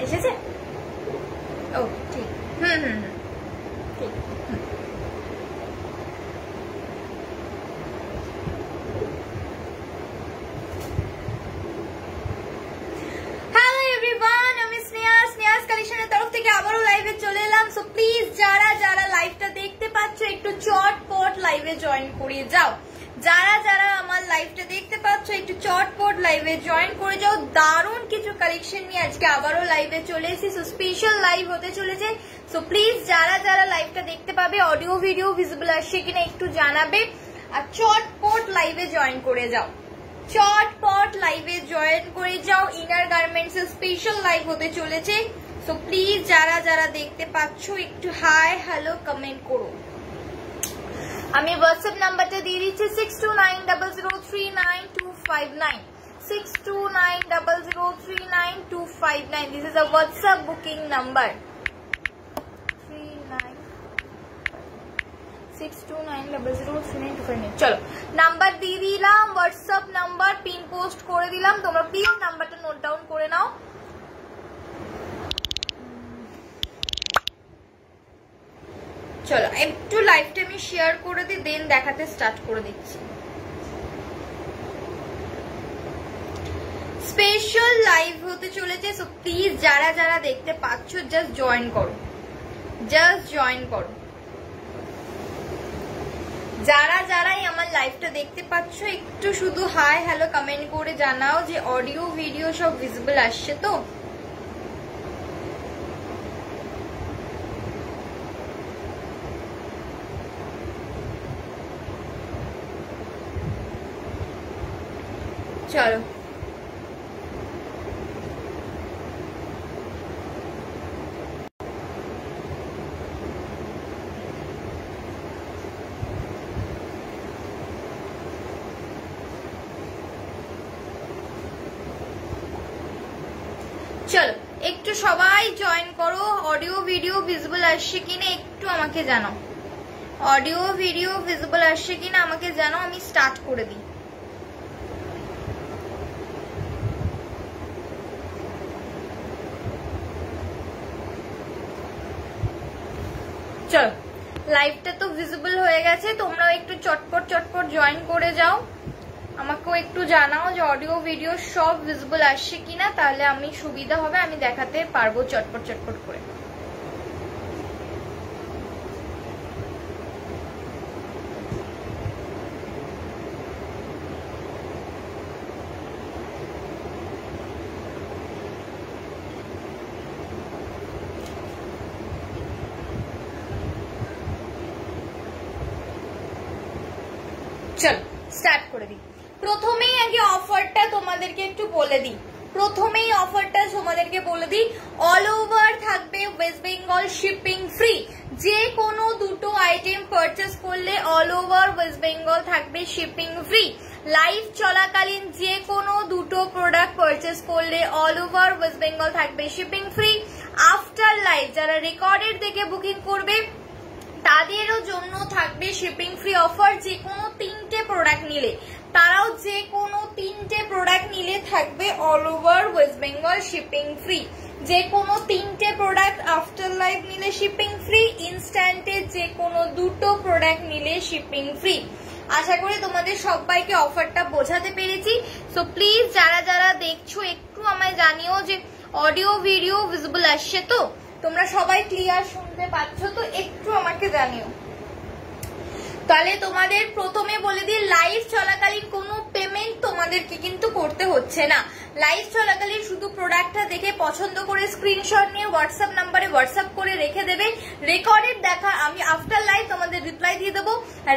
এসেছে? ও ঠিক, ঠিক। হ্যালো এভরিওয়ান, আমি স্নেহাস কালেকশনের তরফ থেকে আবারও লাইভে চলে এলাম। সো প্লিজ যারা যারা লাইভটা দেখতে পাচ্ছ একটু চটপট লাইভে জয়েন করে যাও। যারা যারা আমার লাইভটা দেখতে পাচ্ছ একটু চটপট লাইভে জয়েন করে যাও। দারুণ কিছু কালেকশন নিয়ে আজকে আবারও লাইভে চলে এসেছি। সো স্পেশাল লাইভ হতে চলেছে। সো প্লিজ যারা যারা লাইভটা দেখতে পাবে অডিও ভিডিও ভিজিবল আসছে কিনা একটু জানাবে, আর চটপট লাইভে জয়েন করে যাও। চটপট লাইভে জয়েন করে যাও। ইনার গার্মেন্টস এর স্পেশাল লাইভ হতে চলেছে। সো প্লিজ যারা যারা দেখতে পাচ্ছ একটু হাই হ্যালো কমেন্ট করো। আমি হোয়াটসঅ্যাপ নাম্বারটা দিয়ে দিচ্ছি 6290039259 6290039259। This is a WhatsApp booking number 6290039259। চলো নাম্বার দিয়ে দিলাম, হোয়াটসঅ্যাপ নাম্বার পিন পোস্ট করে দিলাম, তোমরা প্লিজ নাম্বারটা নোট ডাউন করে নাও। চলো একটু লাইভটা আমি শেয়ার করে দিই, দেন দেখাতে স্টার্ট করে দিচ্ছি। স্পেশাল লাইভ হতে চলেছে। সো প্লিজ যারা যারা দেখতে পাচ্ছ জাস্ট জয়েন করো, জাস্ট জয়েন করো। যারা যারাই আমার লাইভটা দেখতে পাচ্ছ একটু শুধু হাই হ্যালো কমেন্ট করে জানাও যে অডিও ভিডিও সব ভিজিবল আসছে তো। চলো চলো একটু সবাই জয়েন করো। অডিও ভিডিও ভিজিবল আসছে কিনা একটু আমাকে জানাও। অডিও ভিডিও ভিজিবল আসছে কিনা আমাকে জানাও, আমি স্টার্ট করে দিই। চলো লাইভটা তো ভিজিবল হয়ে গেছে, তোমরাও একটু চটপট চটপট জয়েন করে যাও। আমাকেও একটু জানাও যে অডিও ভিডিও সব ভিজিবল আসছে কিনা, তাহলে আমি সুবিধা হবে, আমি দেখাতে পারবো চটপট চটপট করে। চলো স্টার্ট করে দিই। প্রথমেই আগে অফারটা তোমাদেরকে একটু বলে দিই। প্রথমেই অফারটা তোমাদেরকে বলে দিই, অল ওভার থাকবে ওয়েস্ট বেঙ্গল শিপিং ফ্রি। যে কোনো দুটো আইটেম পারচেস করলে অল ওভার ওয়েস্ট বেঙ্গল থাকবে শিপিং ফ্রি। লাইভ চলাকালীন যে কোনো দুটো প্রোডাক্ট পারচেস করলে অল ওভার ওয়েস্ট বেঙ্গল থাকবে শিপিং ফ্রি। আফটার লাইভ যারা রেকর্ডের থেকে বুকিং করবে তাদেরও জন্য থাকবে শিপিং ফ্রি অফার। যে কোনো তিনটে প্রোডাক্ট নিলে, তারাও যে কোনো তিনটে প্রোডাক্ট নিলে থাকবে all over West Bengal shipping free. যে কোনো তিনটে প্রোডাক্ট আফটার লাইভ নিলে শিপিং ফ্রি। ইনস্ট্যান্টে যে কোনো দুটো প্রোডাক্ট নিলে শিপিং ফ্রি। আশা করি তোমাদের সবাইকে অফারটা বোঝাতে পেরেছি। সো প্লিজ যারা যারা দেখছো একটু আমায় জানিও যে অডিও ভিডিও ভিজিবল আসছে তো, তোমরা সবাই ক্লিয়ার শুনতে পাচ্ছ তো, একটু আমাকে জানিও। তাহলে তোমাদের প্রথমে বলে দিই, লাইভ চলাকালীন কোনো পেমেন্ট তোমাদেরকে কিন্তু করতে হচ্ছে না। লাইভ চলাকালীন শুধু প্রোডাক্টটা দেখে পছন্দ করে স্ক্রিনশট নিয়ে হোয়াটসঅ্যাপ নাম্বারে হোয়াটসঅ্যাপ করে রেখে দেবে। রেকর্ডেড দেখা আমি আফটার লাইভ তোমাদের রিপ্লাই দিয়ে দেবো।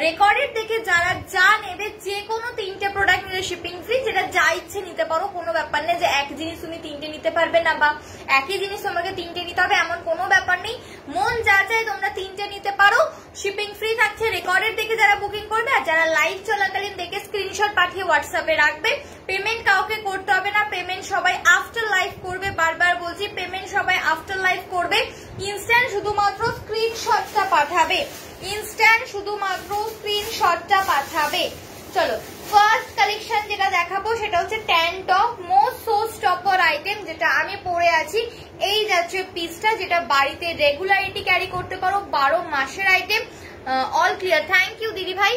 রেকর্ডেড দেখে যারা যা নেবে যে কোনো তিনটে প্রোডাক্ট নিলে শিপিং ফ্রি। যেটা যা ইচ্ছে নিতে পারো, কোনো ব্যাপার নেই যে এক জিনিস তুমি তিনটে নিতে পারবে না বা একই জিনিস তোমাকে তিনটে নিতে হবে এমন কোনো ব্যাপার নেই। মন যা চায় তোমরা তিনটে নিতে পারো, শিপিং ফ্রি থাকছে। রেকর্ডেড দেখে যারা বুকিং করবে আর যারা লাইভ চলাকালীন দেখে স্ক্রিনশট পাঠিয়ে হোয়াটসঅ্যাপে রাখবে। পেমেন্ট কাউকে করতে হবে না, পেমেন্ট সবাই আফটার লাইভ করবে। বারবার বলছি পেমেন্ট সবাই আফটার লাইভ করবে। ইনস্ট্যান্ট শুধুমাত্র স্ক্রিনশটটা পাঠাবে, ইনস্ট্যান্ট শুধুমাত্র স্ক্রিনশটটা পাঠাবে। চলো ফার্স্ট কালেকশন যেটা দেখাবো সেটা হচ্ছে tan top, most so stopper item, যেটা আমি পরে আছি। এই যাচ্ছে পিসটা, যেটা বাড়িতে রেগুলারিটি ক্যারি করতে পারো, 12 মাসের item. All clear, thank you দিদি ভাই।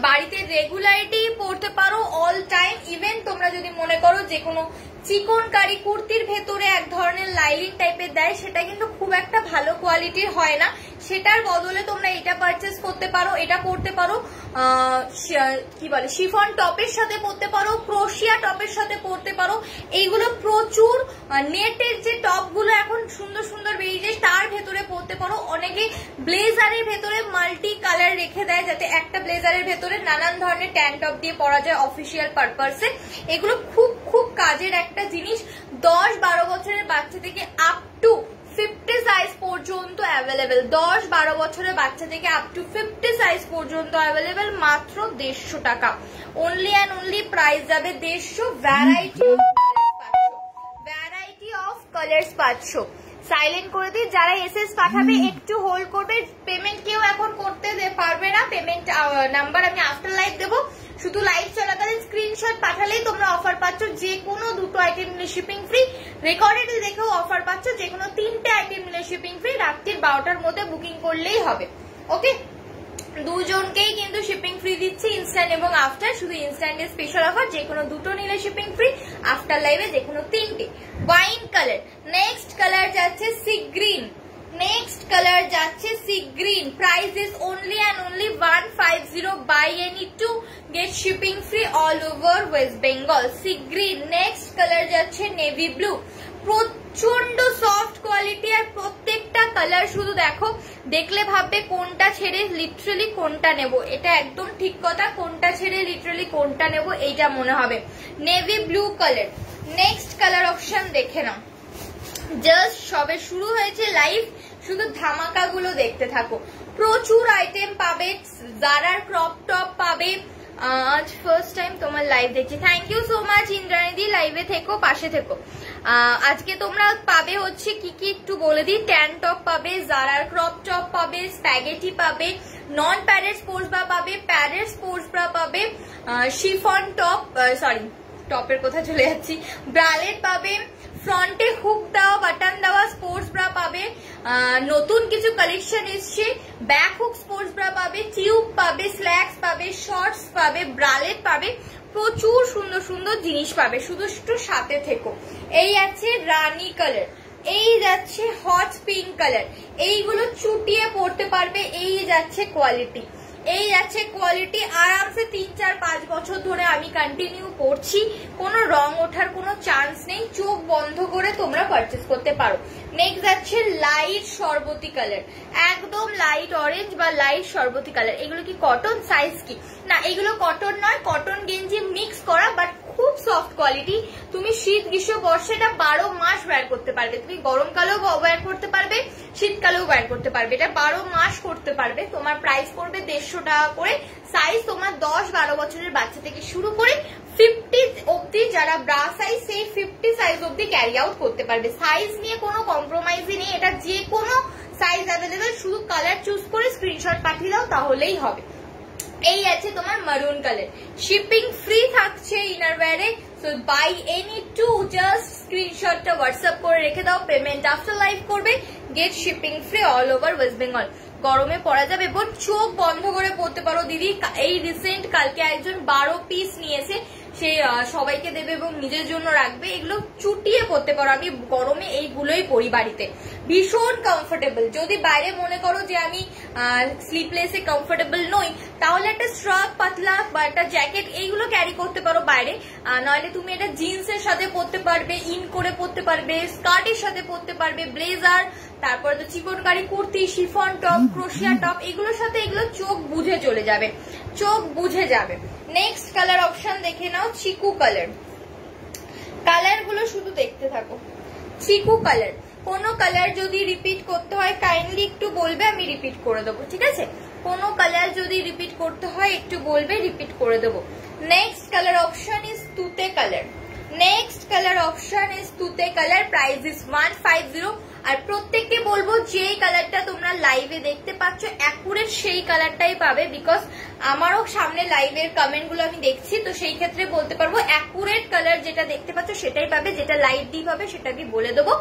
বাড়িতে রেগুলারিটি পড়তে পারো অল টাইম। ইভেন তোমরা যদি মনে করো যে কোনো চিকনকারি কুর্তির ভেতরে এক ধরনের লাইলিং টাইপের দেয়, সেটা কিন্তু খুব একটা ভালো কোয়ালিটির হয় না, সেটার বদলে তোমরা এটা পারচেস করতে পারো। এটা পড়তে পারো কি বলে শিফন টপের সাথে পড়তে পারো, ক্রোশিয়া টপের সাথে পড়তে পারো। এইগুলো প্রচুর নেটের যে টপ গুলো এখন সুন্দর সুন্দর বেরিয়েছে তার ভেতরে পড়তে পারো। অনেকে ব্লেজারের ভেতরে মাল্টি কালার রেখে দেয়, যাতে একটা ব্লেজারের ভেতরে নানান ধরনের ট্যান টপ দিয়ে পরা যায় অফিসিয়াল পারপাসে। এগুলো খুব খুব কাজের একটা জিনিস। 10-12 বছরের বাচ্চা থেকে আপ টু 50 সাইজ পর্যন্ত অ্যাভেলেবেল। 10-12 বছরের বাচ্চা থেকে আপ টু 50 সাইজ পর্যন্ত অ্যাভেলেবেল, মাত্র 150 টাকা। অনলি অ্যান্ড অনলি প্রাইস যাবে 150। ভ্যারাইটি অফ কালার্স পাচ্ছ। সাইলেন্ট করে দিই, যারা এসএস পাঠাবে একটু হোল্ড করবে। পেমেন্ট কেউ এখন করতে পারবে না, পেমেন্ট নাম্বার আমি আফটার লাইভ দেবো। শুধু লাইভ চলাকালীন স্ক্রিনশট পাঠালেই তোমরা অফার পাচ্ছ। যে কোনো 2টো আইটেম নিলে শিপিং ফ্রি। রেকর্ডেড দেখেও অফার পাচ্ছ। যে কোনো 3টে আইটেম নিলে শিপিং ফ্রি। রাত্রির 12টার মধ্যে বুকিং করলেই হবে। ওকে, দুজনকেই কিন্তু শিপিং ফ্রি দিচ্ছি, ইনস্ট্যান্ট এবং আফটার। শুধু ইনস্ট্যান্টের স্পেশাল অফার, যে কোনো 2টো নিলে শিপিং ফ্রি, আফটার লাইভে যে কোনো 3টে। Wine colour. নেক্সট কালার যাচ্ছে সি গ্রিন। নেক্সট কালার যাচ্ছে sea green. Price is only and only 150। Buy any two get shipping free all over West Bengal. Sea green. Next colour যাচ্ছে নেভি ব্লু। প্রচন্ড soft quality, আর প্রত্যেকটা colour শুধু দেখো, দেখলে ভাববে কোনটা ছেড়ে লিটারালি কোনটা নেব। এটা একদম ঠিক কথা, কোনটা ছেড়ে লিটারালি কোনটা নেব এইটা মনে হবে। Navy blue colour. Next colour option দেখে নাও। জাস্ট সবে শুরু হয়েছে লাইভ, শুধু ধামাকা গুলো দেখতে থাকো। প্রচুর আইটেম পাবে। জারার ক্রপ টপ পাবে। আজ ফার্স্ট টাইম তোমার লাইভ দেখছি, থ্যাংক ইউ সো মাচ ইন্দ্রাণীদি। লাইভে থেকো, পাশে থেকো। আজকে তোমরা পাবে হচ্ছে কি কি একটু বলে দিই। ট্যান টপ পাবে, জারার ক্রপ টপ পাবে, স্প্যাগেটি পাবে, নন প্যারেড স্পোর্টস ব্রা পাবে, প্যারেড স্পোর্টস ব্রা পাবে, শিফন টপ, সরি টপের কথা চলে যাচ্ছি, ব্রালেট পাবে, ফ্রন্টে হুক দেওয়া বাটন দেওয়া স্পোর্টস ব্রা পাবে। নতুন কিছু কালেকশন এসছে, ব্যাক হুক স্পোর্টস ব্রা পাবে, টিউব পাবে, স্ল্যাক্স পাবে, শর্টস পাবে, ব্রালেট পাবে। প্রচুর সুন্দর সুন্দর জিনিস পাবে, শুধু একটু সাথে থেকো। এই আছে রানী কালার, এই যাচ্ছে হট পিঙ্ক কালার। এইগুলো চুটিয়ে পড়তে পারবে। এই যাচ্ছে কোয়ালিটি, এই যাচ্ছে কোয়ালিটি। আরামসে 3-4-5 বছর ধরে আমি কন্টিনিউ করছি, কোনো রং ওঠার কোনো চান্স নেই। চোখ বন্ধ করে তোমরা পারচেস করতে পারো। নেক্সট যাচ্ছে লাইট শরবতি কালার, একদম লাইট অরেঞ্জ বা লাইট শরবতি কালার। এগুলো কি কটন? সাইজ কি? না, এগুলো কটন নয়, কটন গেঞ্জি মিক্স করা, বাট খুব সফট কোয়ালিটি। তুমি শীত গ্রীষ্ম বর্ষা এটা 12 মাস ওয়্যার করতে পারবে। তুমি গরমকালেও ওয়্যার করতে পারবে, শীতকালেও ওয়্যার করতে পারবে। এটা 12 মাস করতে পারবে। তোমার প্রাইস পড়বে 150 টাকা করে। সাইজ তোমার 10-12 বছরের বাচ্চা থেকে শুরু করে 50 অব্দি, যারা ব্রা সাইজ সেই 50 সাইজ অব্দি ক্যারি আউট করতে পারবে। সাইজ নিয়ে কোনো কম্প্রোমাইজই নেই, এটা যে কোনো সাইজ অ্যাভেলেবেল। শুধু কালার চুজ করে স্ক্রিনশট পাঠিয়ে দাও তাহলেই হবে। এই আছে তোমার মারুন কালার, শিপিং ফ্রি থাকছে ইনারওয়্যারে। So buy any two just স্ক্রিনশটটা হোয়াটসঅ্যাপ করে রেখে দাও, পেমেন্ট আফটার লাইভ করবে, get shipping free all over West Bengal. গরমে পরা যাবে এবং চোখ বন্ধ করে পড়তে পারো দিদি। এই রিসেন্ট কালকে একজন 12 পিস নিয়েছে, সে সবাইকে দেবে এবং নিজের জন্য রাখবে। এগুলো চুটিয়ে পড়তে পারো। আমি গরমে এইগুলোই পরি বাড়িতে, ভীষণ কমফোর্টেবল। যদি বাইরে মনে করো যে আমি স্লিপলেসে কমফোর্টেবল নই, তাহলে একটা স্ট্রাপ পাতলা বা একটা জ্যাকেট এইগুলো ক্যারি করতে পারো বাইরে। নইলে তুমি এটা জিন্সের সাথে পরতে পারবে, ইন করে পরতে পারবে, স্কার্টের সাথে পরতে পারবে, ব্লেজার, তারপরে তো চিকনকারি কুর্তি, শিফন টপ, ক্রোশিয়া টপ, এগুলোর সাথে এগুলো চোখ বুঝে চলে যাবে, চোখ বুঝে যাবে। নেক্সট কালার অপশন দেখে নাও, চিকু কালার। কালার গুলো শুধু দেখতে থাকো। চিকু কালার, কোনো কালার যদি রিপিট করতে হয় কাইন্ডলি একটু বলবে, আমি রিপিট করে দেবো, ঠিক আছে? কোনো কালার যদি রিপিট করতে হয় একটু বলবে, রিপিট করে দেবো। নেক্সট কালার অপশন ইজ তুতে colour. Next colour option is তুতে কালার। Price is 150। আর প্রত্যেককে বলবো যে কালারটা তোমরা লাইভে দেখতে পাচ্ছ অ্যাকুরেট সেই কালারটাই পাবে, বিকজ আমারও সামনে লাইভের কমেন্ট গুলো আমি দেখছি, তো সেই ক্ষেত্রে বলতে পারবো অ্যাকুরেট কালার যেটা দেখতে পাচ্ছ সেটাই পাবে, যেটা লাইট ডিপ হবে সেটা আমি বলে দেবো।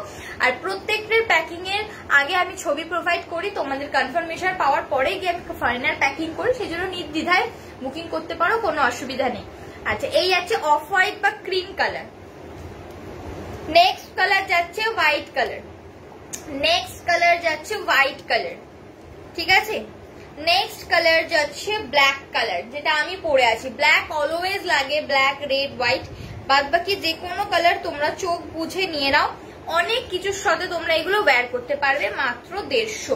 আর প্রত্যেকটার প্যাকিং এর আগে আমি ছবি প্রোভাইড করি, তোমাদের কনফার্মেশন পাওয়ার পরে গিয়ে আমি ফাইনাল প্যাকিং করি, সেই জন্য নির্দ্বিধায় বুকিং করতে পারো, কোনো অসুবিধা নেই। আচ্ছা, এই আছে অফ হোয়াইট বা ক্রিম কালার। নেক্সট কালার যাচ্ছে হোয়াইট কালার, নেক্সট কালার যাচ্ছে হোয়াইট কালার, ঠিক আছে। নেক্সট কালার যাচ্ছে ব্ল্যাক কালার, যেটা আমি পরে আছি। ব্ল্যাক অলওয়েজ লাগে, ব্ল্যাক, রেড, হোয়াইট, বাদ বাকি যে কোনো কালার তোমরা চোখ বুঝে নিয়ে নাও। অনেক কিছুর সাথে তোমরা এগুলো ওয়্যার করতে পারবে, মাত্র 150।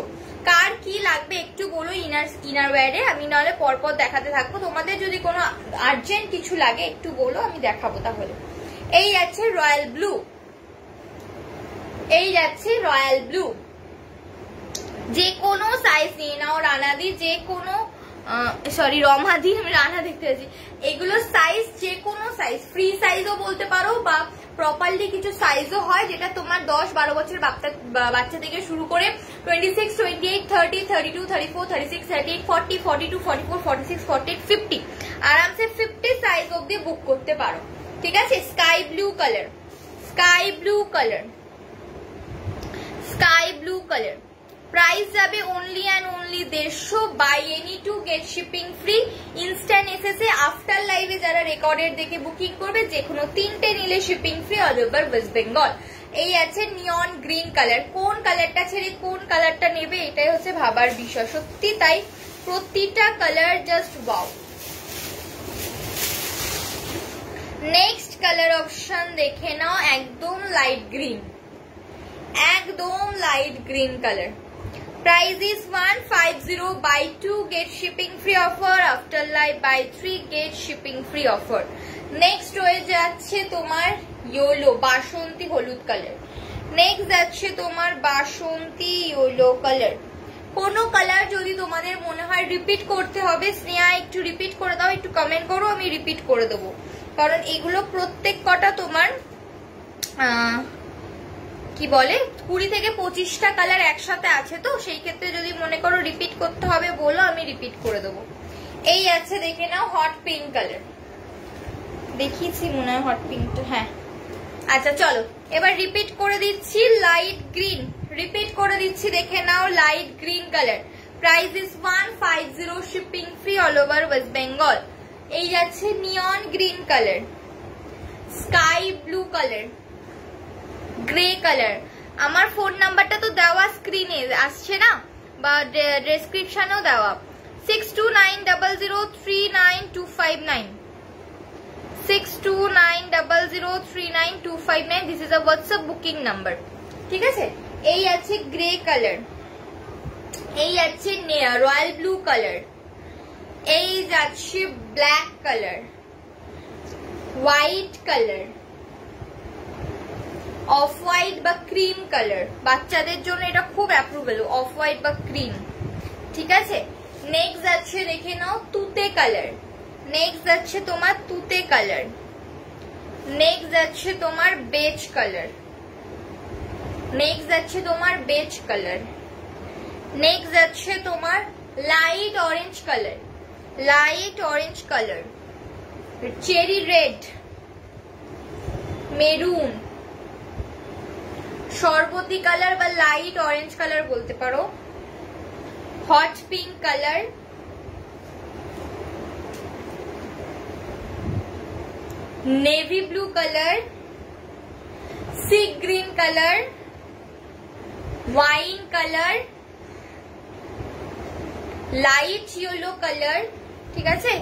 কার কি লাগবে একটু বলো ইনার ওয়্যারে, আমি নাহলে পরপর দেখাতে থাকবো। তোমাদের যদি কোনো আর্জেন্ট কিছু লাগে একটু বলো, আমি দেখাবো তাহলে। এই যাচ্ছে রয়্যাল ব্লু, এই যাচ্ছে রয়্যাল ব্লু, যে কোনো সাইজ নিয়ে নাও। রানাদি যে কোনো, সরি রমাদি, আমি রানা দেখতে পাচ্ছি। এগুলো সাইজ যে কোনো সাইজ, ফ্রি সাইজও বলতে পারো বা প্রপারলি কিছু সাইজও হয়, যেটা তোমার 10-12 বছর বাচ্চা থেকে শুরু করে 26, 28, 30, 32, 34, 36, 38, 40, 42, 44, 46, 48, 50, আরামসে 50 সাইজ অব্দি বুক করতে পারো, ঠিক আছে। Sky blue colour, sky blue colour, sky blue colour. Price যাবে only and only 150, buy any two get shipping free. Instant এসেছে আফটার লাইভে যারা রেকর্ডেড দেখে বুকিং করবে, যে কোনো 3টে নিলে shipping free all over West Bengal. এই আছে নিয়ন গ্রিন কালার, কোন কালারটা ছেড়ে কোন কালারটা নেবে এটাই হচ্ছে ভাবার বিষয়, সত্যি তাই। প্রতিটা colour just wow. Next colour option দেখে নাও, একদম লাইট গ্রিন, একদম light green colour. Price is 150, buy 2 get shipping free offer, after live buy 3 get shipping free offer. Next হয়ে যাচ্ছে তোমার ইয়েলো বাসন্তী হলুদ কালার, নেক্সট যাচ্ছে তোমার বাসন্তী ইয়েলো কালার। কোনো কালার যদি তোমাদের মনে হয় রিপিট করতে হবে, স্নেহা একটু রিপিট করে দাও, একটু কমেন্ট করো, আমি রিপিট করে দেবো, কারণ এগুলো প্রত্যেক কটা তোমার কি বলে 20 থেকে 25টা কালার একসাথে আছে, তো সেই ক্ষেত্রে যদি মনে করো রিপিট করতে হবে বলো, আমি রিপিট করে দেবো। এই আছে দেখে নাও হট পিঙ্ক কালার, দেখিয়েছি মনে হয় হট পিঙ্কটা, হ্যাঁ। আচ্ছা চলো এবার রিপিট করে দিচ্ছি, লাইট গ্রিন রিপিট করে দিচ্ছি, দেখে নাও light green colour. Price is 150, shipping free all over West Bengal. এই যাচ্ছে neon green colour, sky blue colour, grey colour. আমার ফোন নাম্বারটা তো দেওয়া স্ক্রিনে আসছে না, বা ডেসক্রিপশনেও দেওয়া, 6290039259, 6290039259, this is a WhatsApp booking number, ঠিক আছে। এই আছে গ্রে কালার, এই আছে রয়্যাল ব্লু কালার, এই যাচ্ছে black colour, white colour, off white বা ক্রিম কালার। বাচ্চাদের জন্য এটা খুব অ্যাপ্রুভেবল, অফ হোয়াইট বা ক্রিম, ঠিক আছে। নেক্সট যাচ্ছে দেখে নাও তুতে কালার, নেক্সট যাচ্ছে তোমার তুতে কালার, নেক্সট যাচ্ছে তোমার বেজ কালার, নেক্সট যাচ্ছে তোমার বেজ কালার, নেক্সট যাচ্ছে তোমার light orange colour, light orange colour, cherry red, maroon, শরবতী কালার বা লাইট অরেঞ্জ কালার বলতে পারো, hot pink colour, navy blue colour, sea green colour, wine colour, light yellow colour, ঠিক আছে।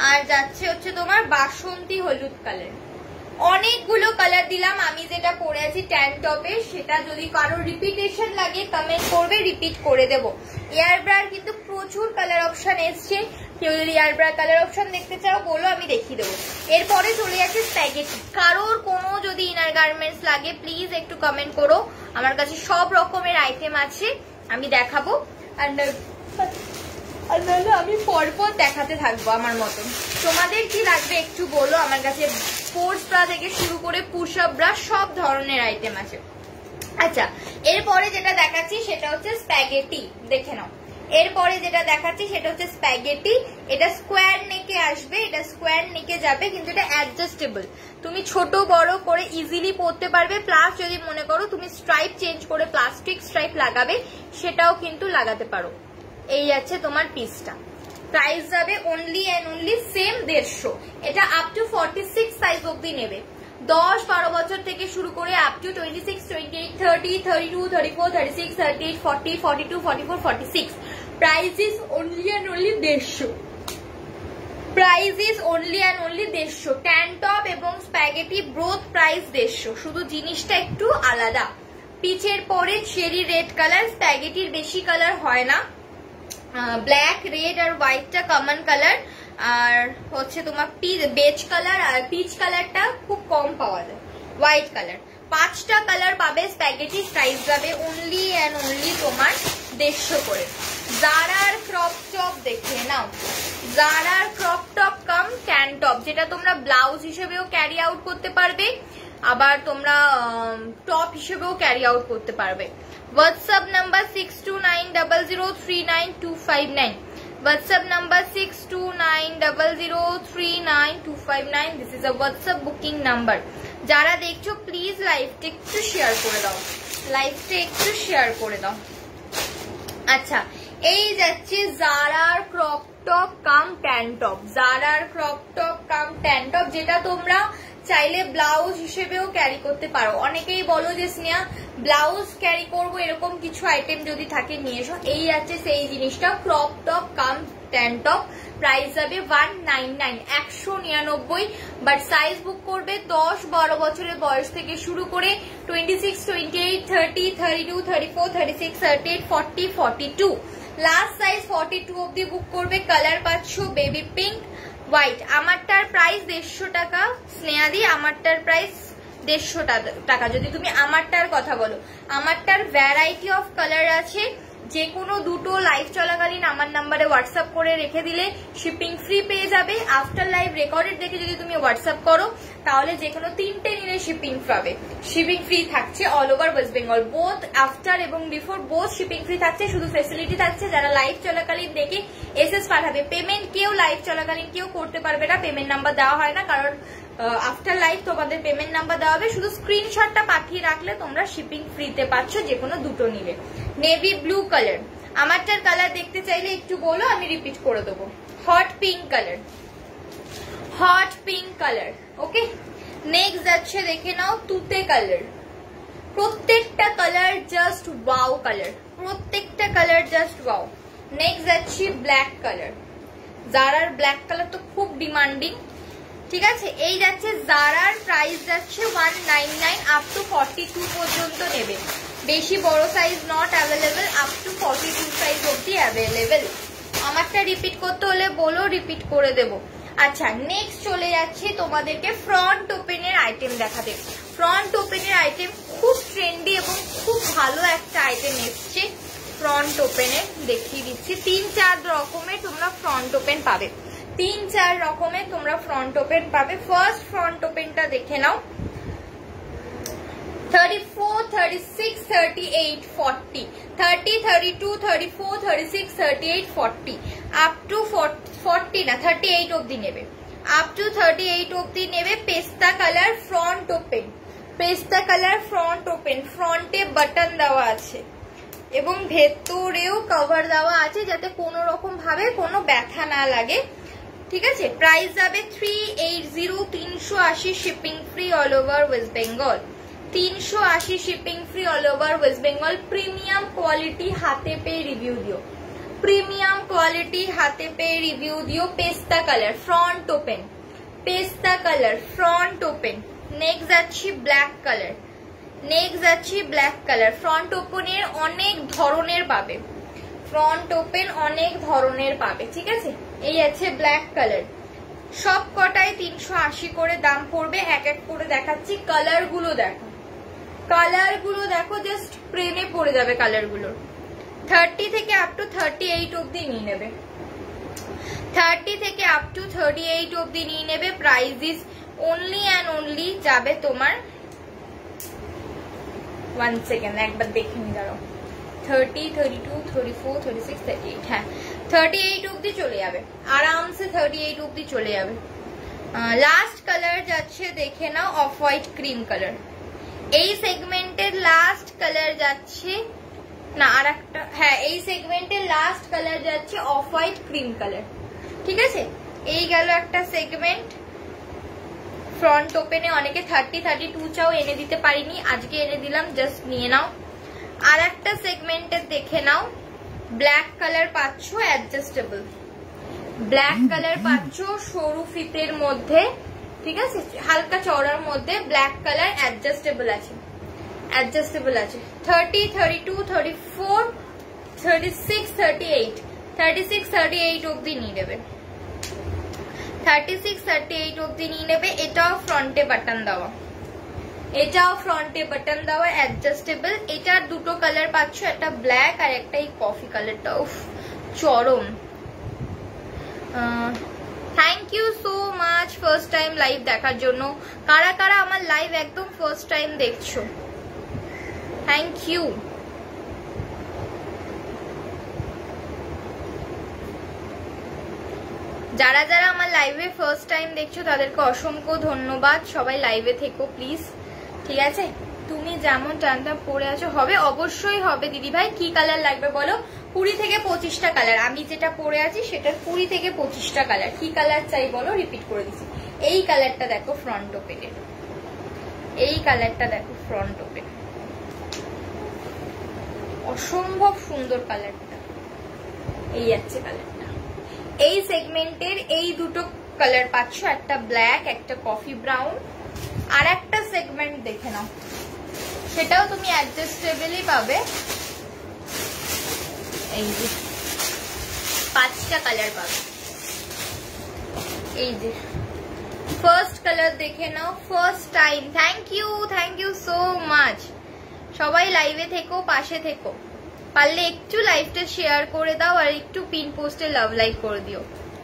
আর যাচ্ছে হচ্ছে তোমার বাসন্তী হলুদ কালার। অনেকগুলো কালার দিলাম, আমি যেটা পরে আছি ট্যান টপে, সেটা যদি কারো রিপিটেশন লাগে কমেন্ট করবে, রিপিট করে দেবো। এয়ার ব্রার কিন্তু প্রচুর কালার অপশন এসছে, কেউ যদি এয়ার ব্রা কালার অপশন দেখতে চাও বলো, আমি দেখিয়ে দেবো। এরপরে চলে যাচ্ছে স্প্যাগেটি। কারোর কোনো যদি ইনার গার্মেন্টস লাগে প্লিজ একটু কমেন্ট করো, আমার কাছে সব রকমের আইটেম আছে, আমি দেখাবো। আর নাহলে আমি পরপর দেখাতে থাকবো আমার মতন। তোমাদের কি লাগবে একটু বলো, আমার কাছে স্পোর্টস ব্রা থেকে শুরু করে পুশ আপ ব্রা সব ধরনের আইটেম আছে। আচ্ছা, এরপরে যেটা দেখাচ্ছি সেটা হচ্ছে স্প্যাগেটি, দেখে নাও। এরপরে যেটা দেখাচ্ছি সেটা হচ্ছে স্প্যাগেটি। এটা স্কোয়ার নেকে আসবে, এটা স্কোয়ার নেকে যাবে, কিন্তু এটা অ্যাডজাস্টেবল, তুমি ছোট বড় করে ইজিলি পরতে পারবে। প্লাস যদি মনে করো তুমি স্ট্রাইপ চেঞ্জ করে প্লাস্টিক স্ট্রাইপ লাগাবে, সেটাও কিন্তু লাগাতে পারো। এই আছে তোমার পিসটা। প্রাইস যাবে অনলি অ্যান্ড অনলি সেম 150। এটা আপ টু 46 সাইজ অব্দি নেবে। 10-12 বছর থেকে শুরু করে up to 26, 28, 30, 32, 34, 36, 38, 40, 42, 44, 46। Price is only and only 150। Price is only and only 150। Tan top এবং স্প্যাগেটি ব্রোথ প্রাইস 150, শুধু জিনিসটা একটু আলাদা। পিচের পরে চেরি রেড কালার, স্প্যাগেটির বেশি কালার হয় না, ব্ল্যাক, রেড আর হোয়াইটটা কমন কালার, আর হচ্ছে তোমার বেজ কালার আর পিচ কালারটা খুব কম পাওয়া যায়, হোয়াইট কালার। 5টা কালার পাবে স্প্যাগেটি। প্রাইস যাবে অনলি অ্যান্ড অনলি তোমার 150 করে। জারার ক্রপ টপ দেখে নাও, জারার crop top cum can top, যেটা তোমরা ব্লাউজ হিসেবেও ক্যারি আউট করতে পারবে, আবার তোমরা টপ হিসেবেও ক্যারি আউট করতে পারবে। WhatsApp number 6290039259, WhatsApp number 6290039259। This is a WhatsApp booking number. যারা দেখছো প্লিজ লাইভটা একটু শেয়ার করে দাও, লাইভটা একটু শেয়ার করে দাও। আচ্ছা, এই যাচ্ছে জারার ক্রপ টপ কাম ট্যান টপ, জারার ক্রপ টপ কাম ট্যান টপ, যেটা তোমরা চাইলে ব্লাউজ হিসেবেও ক্যারি করতে পারো। অনেকেই বলো যে স্নেহা ব্লাউজ ক্যারি করবো, এরকম কিছু আইটেম যদি থাকে নিয়ে এসো। এই আছে সেই জিনিসটা, ক্রপ টপ কাম ট্যান টপ। প্রাইস যাবে 199, 199। বাট সাইজ বুক করবে 10-12 বছরের বয়স থেকে শুরু করে 26, 28, 30, 32, 34, 36, 38, 40, 42। লাস্ট সাইজ 42 অব্দি বুক করবে। কালার পাচ্ছ বেবি পিঙ্ক, হোয়াইট। আমারটার প্রাইস 150 টাকা স্নেহাদি, আমারটার প্রাইস 150 টাকা। যদি তুমি আমারটার কথা বলো, আমারটার ভ্যারাইটি অফ কালার আছে। যে কোনো দুটো লাইভ চলাকালীন আমার নাম্বারে হোয়াটসঅ্যাপ করে রেখে দিলে শিপিং ফ্রি পেয়ে যাবে। আফটার লাইভ রেকর্ডেড দেখে যদি তুমি হোয়াটসঅ্যাপ করো, তাহলে যে কোনো 3টে নিলে শিপিং পাবে। শিপিং ফ্রি থাকছে all over West Bengal, both after এবং বিফোর বোথ শিপিং ফ্রি থাকছে। শুধু ফেসিলিটি থাকছে যারা লাইভ চলাকালীন দেখে এসএস পাঠাবে। পেমেন্ট কেউ লাইভ চলাকালীন কেউ করতে পারবে না, পেমেন্ট নাম্বার দেওয়া হয় না, কারণ আফটার লাইভ তোমাদের পেমেন্ট নাম্বার দেওয়া হবে। শুধু স্ক্রিনশটটা পাঠিয়ে রাখলে তোমরা শিপিং ফ্রিতে পাচ্ছ যে কোনো দুটো নিলে। নেভি ব্লু কালার, আমারটার কালার দেখতে চাইলে একটু বলো, আমি রিপিট করে দেবো। Hot pink colour, hot pink colour. Okay, next যাচ্ছে দেখে নাও তুতে কালার। প্রত্যেকটা কালার জাস্ট ওয়াও কালার, প্রত্যেকটা কালার জাস্ট ওয়াও। নেক্সট যাচ্ছে ব্ল্যাক কালার। জারার ব্ল্যাক কালার তো খুব ডিমান্ডিং, ঠিক আছে। এই যাচ্ছে জারার, প্রাইস যাচ্ছে 199, আপ টু 42 পর্যন্ত নেবে। বেশি বড় size not available, up to 42 size অব্দি অ্যাভেলেবেল। আমারটা রিপিট করতে হলে বলো, রিপিট করে দেবো। আচ্ছা, নেক্সট চলে যাচ্ছে তোমাদেরকে ফ্রন্ট ওপেনের আইটেম দেখাতে। ফ্রন্ট ওপেনের আইটেম খুব ট্রেন্ডি এবং খুব ভালো একটা আইটেম এসছে। ফ্রন্ট ওপেনে দেখিয়ে দিচ্ছি, 3-4 রকমের তোমরা ফ্রন্ট ওপেন পাবে, 3-4 রকমের তোমরা ফ্রন্ট ওপেন পাবে। ফার্স্ট ফ্রন্ট ওপেনটা দেখে নাও। 34, 36, 38, 40, 30, 32, 34, 36, 38, 40, আপ টু 40 না 38 অব্দি নেবে, আপ টু 38 অব্দি নেবে। পেস্তা কালার ফ্রন্ট ওপেন, পেস্তা কালার ফ্রন্ট ওপেন, ফ্রন্টে বাটন দেওয়া আছে এবং ভেতরেও কভার দেওয়া আছে যাতে কোনো রকম ভাবে কোনো ব্যথা না লাগে, ঠিক আছে। প্রাইস যাবে 380, 380 shipping free all over West Bengal, 380 shipping free all over West Bengal. Premium quality, হাতে পেয়ে রিভিউ দিও, প্রিমিয়াম কোয়ালিটি হাতে পেয়ে রিভিউ দিও। পেস্তা কালার ফ্রন্ট ওপেন, পেস্তা কালার ফ্রন্ট ওপেন। নেক্সট যাচ্ছি ব্ল্যাক কালার, নেক্সট যাচ্ছি ব্ল্যাক কালার। ফ্রন্ট ওপেনের অনেক ধরনের পাবে, ফ্রন্ট ওপেন অনেক ধরনের পাবে, ঠিক আছে। এই আছে ব্ল্যাক কালার, সব কটায় 380 করে দাম পড়বে। এক এক করে দেখাচ্ছি। কালার গুলো দেখো, কালার গুলো দেখো, জাস্ট প্রেমে পড়ে যাবে কালার গুলোর। 30 থেকে আপ টু 38 অব্দি নিয়ে নেবে, 30 থেকে আপ টু 38 অব্দি নিয়ে নেবে। Price is only and only যাবে তোমার 1 সেকেন্ড একবার দেখে নি দাঁড়াও। 30, 32, 34, 36, 38, হ্যাঁ 38 অব্দি চলে যাবে আরামসে, 38 অব্দি চলে যাবে। লাস্ট কালার যাচ্ছে দেখে নাও, অফ হোয়াইট ক্রিম কালার। এই সেগমেন্টের লাস্ট কালার যাচ্ছে না আর একটা, হ্যাঁ এই সেগমেন্টের লাস্ট কালার যাচ্ছে অফ হোয়াইট ক্রিম কালার। ঠিক আছে, এই গেল একটা সেগমেন্ট। ফ্রন্ট ওপেনে অনেকে 30, 32 চাও, এনে দিতে পারিনি, আজকে এনে দিলাম, জাস্ট নিয়ে নাও। আর একটা সেগমেন্টের দেখে নাও, ব্ল্যাক কালার পাচ্ছ, অ্যাডজাস্টেবল ব্ল্যাক কালার পাচ্ছ সরু ফিতের মধ্যে। ঠিক আছে, হালকা চওড়ার মধ্যে ব্ল্যাক কালার অ্যাডজাস্টেবল আছে, 30, 32, 34, 36, 38, 36, 38 অব্দি নিয়ে নেবে, 36, 38 অব্দি নিয়ে নেবে। এটাও ফ্রন্টে বাটন দেওয়া, এটাও ফ্রন্টে বাটন দেওয়া, অ্যাডজাস্টেবল। এটার দুটো কালার পাচ্ছ, একটা ব্ল্যাক আর একটা এই কফি কালারটা, উফ চরম। Thank you so much first time live দেখার জন্য। কারা কারা আমার লাইভ একদম ফার্স্ট টাইম দেখছো, থ্যাংক ইউ। যারা যারা আমার লাইভে ফার্স্ট টাইম দেখছো তাদেরকে অসংখ্য ধন্যবাদ। সবাই লাইভে থেকো প্লিজ, ঠিক আছে। তুমি যেমন টানটা পরে আছো হবে, অবশ্যই হবে দিদি ভাই। কি কালার লাগবে বলো? 20 থেকে 25টা কালার। আমি যেটা পরে আছি সেটার 20 থেকে 25টা কালার। কি কালার চাই বলো, রিপিট করে দিচ্ছি। এই কালারটা দেখো ফ্রন্ট ওপেনে, এই কালারটা দেখো ফ্রন্ট ওপেন, অসম্ভব সুন্দর কালারটা। এই যাচ্ছে কালারটা। এই সেগমেন্টের এই দুটো কালার পাচ্ছ, একটা ব্ল্যাক, একটা কফি ব্রাউন। আর একটা সেগমেন্ট দেখে নাও, সেটাও তুমি অ্যাডজাস্টেবলই পাবে। এই যে 5টা কালার পাবে। এই যে ফার্স্ট কালার দেখে নাও, first time. Thank you so much. সবাই লাইভে থেকো, পাশে থেকো। পারলে একটু লাইভটা শেয়ার করে দাও আর একটু পিন পোস্টে লাভ লাইক করে দিও,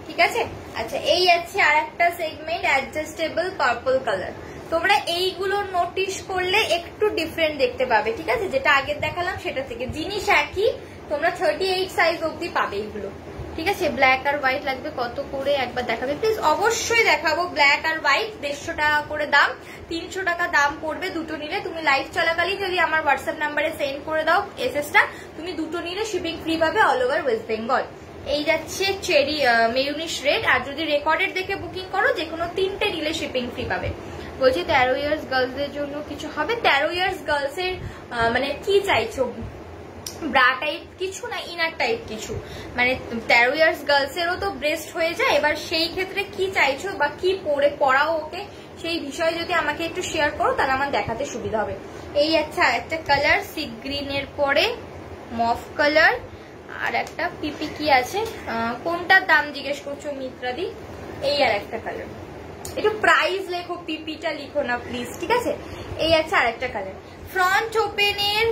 ঠিক আছে। আচ্ছা, এই আছে আর একটা সেগমেন্ট, অ্যাডজাস্টেবল পার্পল কালার। তোমরা এইগুলো নোটিস করলে একটু ডিফারেন্ট দেখতে পাবে, ঠিক আছে। যেটা আগের দেখালাম সেটা থেকে জিনিস একই, তোমরা 38 সাইজ অব্দি পাবে এইগুলো, ঠিক আছে। ব্ল্যাক আর হোয়াইট লাগবে কত করে একবার দেখাবে প্লিজ? অবশ্যই দেখাবো। ব্ল্যাক আর হোয়াইট 150 টাকা করে দাম, 300 টাকা দাম পড়বে দুটো নিলে। তুমি লাইভ চলাকালীন যদি আমার হোয়াটসঅ্যাপ নাম্বারে সেন্ড করে দাও এসএসটা, তুমি দুটো নিলে শিপিং ফ্রি পাবে অল ওভার ওয়েস্ট বেঙ্গল। এই যাচ্ছে চেরি মেরুনিশ রেড। আর যদি রেকর্ডেড দেখে বুকিং করো, যে কোনো 3টে নিলে শিপিং ফ্রি পাবে। বলছি 13 ইয়ার্স গার্লসদের জন্য কিছু হবে? 13 ইয়ার্স গার্লসের মানে কি চাইছো? ব্রা টাইপ কিছু না ইনার টাইপ কিছু? মানে 13 ইয়ার্স গার্লসেরও তো ব্রেস্ট হয়ে যায়, এবার সেই ক্ষেত্রে কি চাইছো বা কি পরাও ওকে, সেই বিষয়ে যদি আমাকে একটু শেয়ার করো তাহলে আমার দেখাতে সুবিধা হবে। এই আচ্ছা একটা কালার সি গ্রিনের পরে মফ কালার, আর একটা পিপি কি আছে, কোনটার দাম জিজ্ঞেস করছো মিত্রাদি? এই আর একটা কালার, একটু প্রাইস লেখো, পিপিটা লিখো না প্লিজ, ঠিক আছে। এই আছে আর একটা কালার। ফ্রন্ট ওপেনের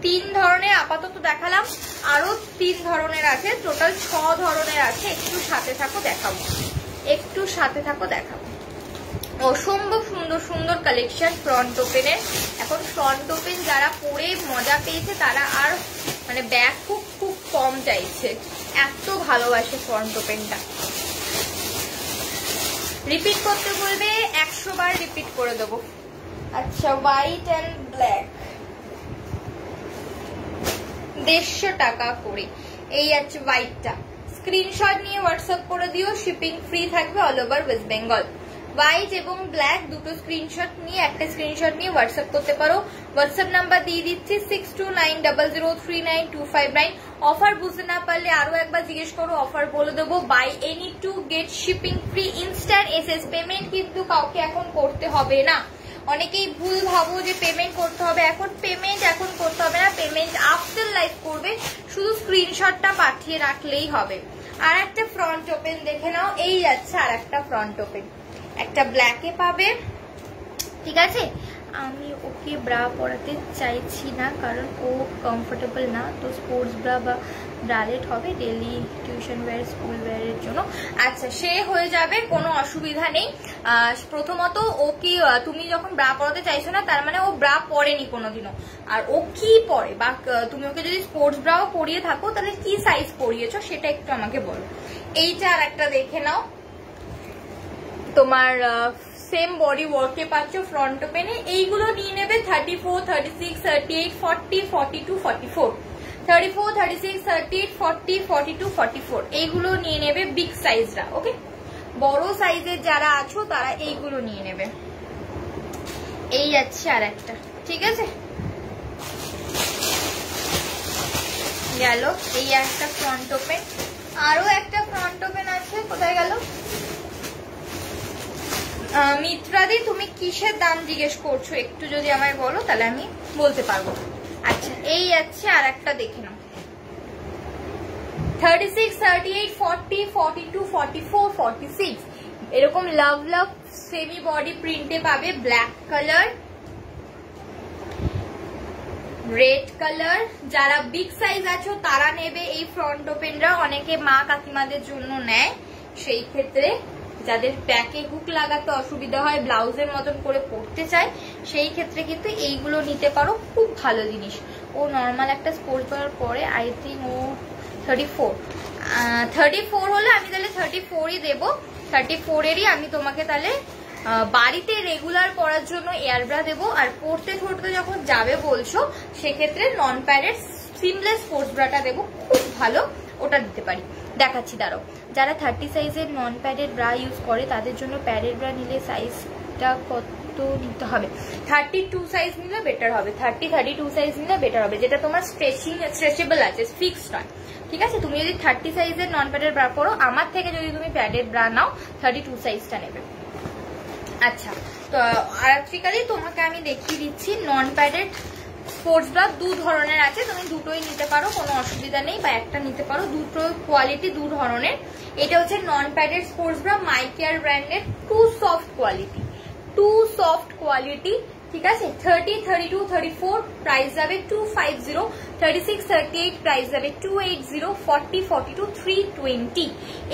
3 ধরনের আপাতত দেখালাম, আরো 3 ধরনের আছে, টোটাল 6 ধরনের আছে। একটু সাথে থাকো দেখাবো, একটু সাথে থাকো দেখাবো। অসম্ভব সুন্দর সুন্দর কালেকশন ফ্রন্ট ওপেনের। এখন ফ্রন্ট ওপেন যারা পরে মজা পেয়েছে তারা আর মানে ব্যাগ খুব খুব কম চাইছে, এত ভালোবাসে ফ্রন্ট ওপেনটা। রিপিট করতে বলবে, 100 বার রিপিট করে দেবো। আচ্ছা, হোয়াইট অ্যান্ড ব্ল্যাক 150 টাকা করে। এই আছে হোয়াইটটা, স্ক্রিনশট নিয়ে হোয়াটসঅ্যাপ করে দিও, শিপিং ফ্রি থাকবে all over West Bengal. White এবং ব্ল্যাক দুটো স্ক্রিনশট নিয়ে, একটা স্ক্রিনশট নিয়ে হোয়াটসঅ্যাপ করতে পারো। হোয়াটসঅ্যাপ নাম্বার দিয়ে দিচ্ছি 6290039259। অফার বুঝতে না পারলে আরো একবার জিজ্ঞেস করো, অফার বলে দেবো। Buy any two get shipping free, instant SS. Payment কিন্তু কাউকে এখন করতে হবে না। অনেকেই ভুল ভাবো যে পেমেন্ট করতে হবে, এখন পেমেন্ট এখন করতে হবে না, পেমেন্ট আফটার লাইভ করবে, শুধু স্ক্রিনশটটা পাঠিয়ে রাখলেই হবে। আর একটা ফ্রন্ট ওপেন দেখে নাও, এই যাচ্ছে আর একটা ফ্রন্ট ওপেন, একটা ব্ল্যাকে পাবে, ঠিক আছে। আমি ওকে ব্রা পরাতে চাইছি না কারণ ও কমফোর্টেবল না, তো স্পোর্টস ব্রা বা ব্রালেট হবে ডেলি টিউশন ওয়্যার স্কুল ওয়্যারের জন্য। আচ্ছা, সে হয়ে যাবে, কোনো অসুবিধা নেই। প্রথমত ও কি, তুমি যখন ব্রা পরাতে চাইছো না তার মানে ও ব্রা পরেনি কোনোদিনও। আর ও কি পরে, বা তুমি ওকে যদি স্পোর্টস ব্রাও পরিয়ে থাকো তাহলে কি সাইজ পরিয়েছো সেটা একটু আমাকে বলো। এইটা আর একটা দেখে নাও, তোমার সেম বডি ওয়ার্কে পাচ্ছ ফ্রন্ট ওপেনে। এইগুলো নিয়ে নেবে 34, 36, 38, 40, 42, 44, 34, 36, 38, 40, 42, 44 এইগুলো নিয়ে নেবে বিগ সাইজরা। ওকে, বড় সাইজের যারা আছো তারা এইগুলো নিয়ে নেবে। এই যাচ্ছে আর একটা, ঠিক আছে গেল। এই একটা ফ্রন্ট ওপেন, আরো একটা ফ্রন্ট ওপেন আছে, কোথায় গেল? মিত্রাদি তুমি কিসের দাম জিজ্ঞেস করছো একটু যদি আমায় বলো তাহলে আমি বলতে পারবো। আচ্ছা, এই আছে আর একটা দেখে নাও, 36, 38, 40, 42, 44, 46 এরকম লাভ লাভ সেমি বডি প্রিন্টে পাবে। Black colour, red colour. যারা বিগ সাইজ আছো তারা নেবে এই ফ্রন্ট ওপেনরা, অনেকে মা কাকিমাদের জন্য নেয়। সেই ক্ষেত্রে যাদের ব্যাকে হুক লাগাতে অসুবিধা হয়, ব্লাউজের মতন করে পরতে চায়, সেই ক্ষেত্রে কিন্তু এইগুলো নিতে পারো, খুব ভালো জিনিস। ও নর্মাল একটা স্পোর্টস ব্রার পরে, আই থিঙ্ক ও 34 হলে আমি তাহলে 34ই দেবো। 34-এরই আমি তোমাকে তাহলে বাড়িতে রেগুলার পরার জন্য এয়ার ব্রা দেবো। আর পড়তে ঠোঁটতে যখন যাবে বলছো সেক্ষেত্রে নন প্যাডেড সিমলেস স্পোর্টস ব্রাটা দেবো, খুব ভালো, ওটা দিতে পারি। দেখাচ্ছি দাঁড়াও। যারা 30 সাইজের নন প্যাডেড ব্রা ইউজ করে তাদের জন্য প্যাডেড ব্রা নিলে সাইজটা কত নিতে হবে? 32 সাইজ নিলে বেটার হবে, 32 সাইজ নিলে বেটার হবে, যেটা তোমার স্ট্রেচেবল আছে, ফিক্সড নয়। ঠিক আছে, তুমি যদি 30 সাইজের নন প্যাডেড ব্রা করো, আমার থেকে যদি তুমি প্যাডেড ব্রা নাও 32 সাইজটা নেবে। আচ্ছা, তো আর্টিকালি তোমাকে আমি দেখিয়ে দিচ্ছি নন প্যাডেড স্পোর্টস ব্রা দু ধরনের আছে, তুমি দুটোই নিতে পারো, কোনো অসুবিধা নেই, বা একটা নিতে পারো। দুটো কোয়ালিটি দু ধরনের। এটা হচ্ছে নন প্যাডেড স্পোর্টস ব্রা মাই কেয়ার ব্র্যান্ডের, টু সফট কোয়ালিটি, ঠিক আছে। 30, 32, 34 প্রাইস যাবে 250, 36, 38 প্রাইস যাবে 280, 40, 42, 320।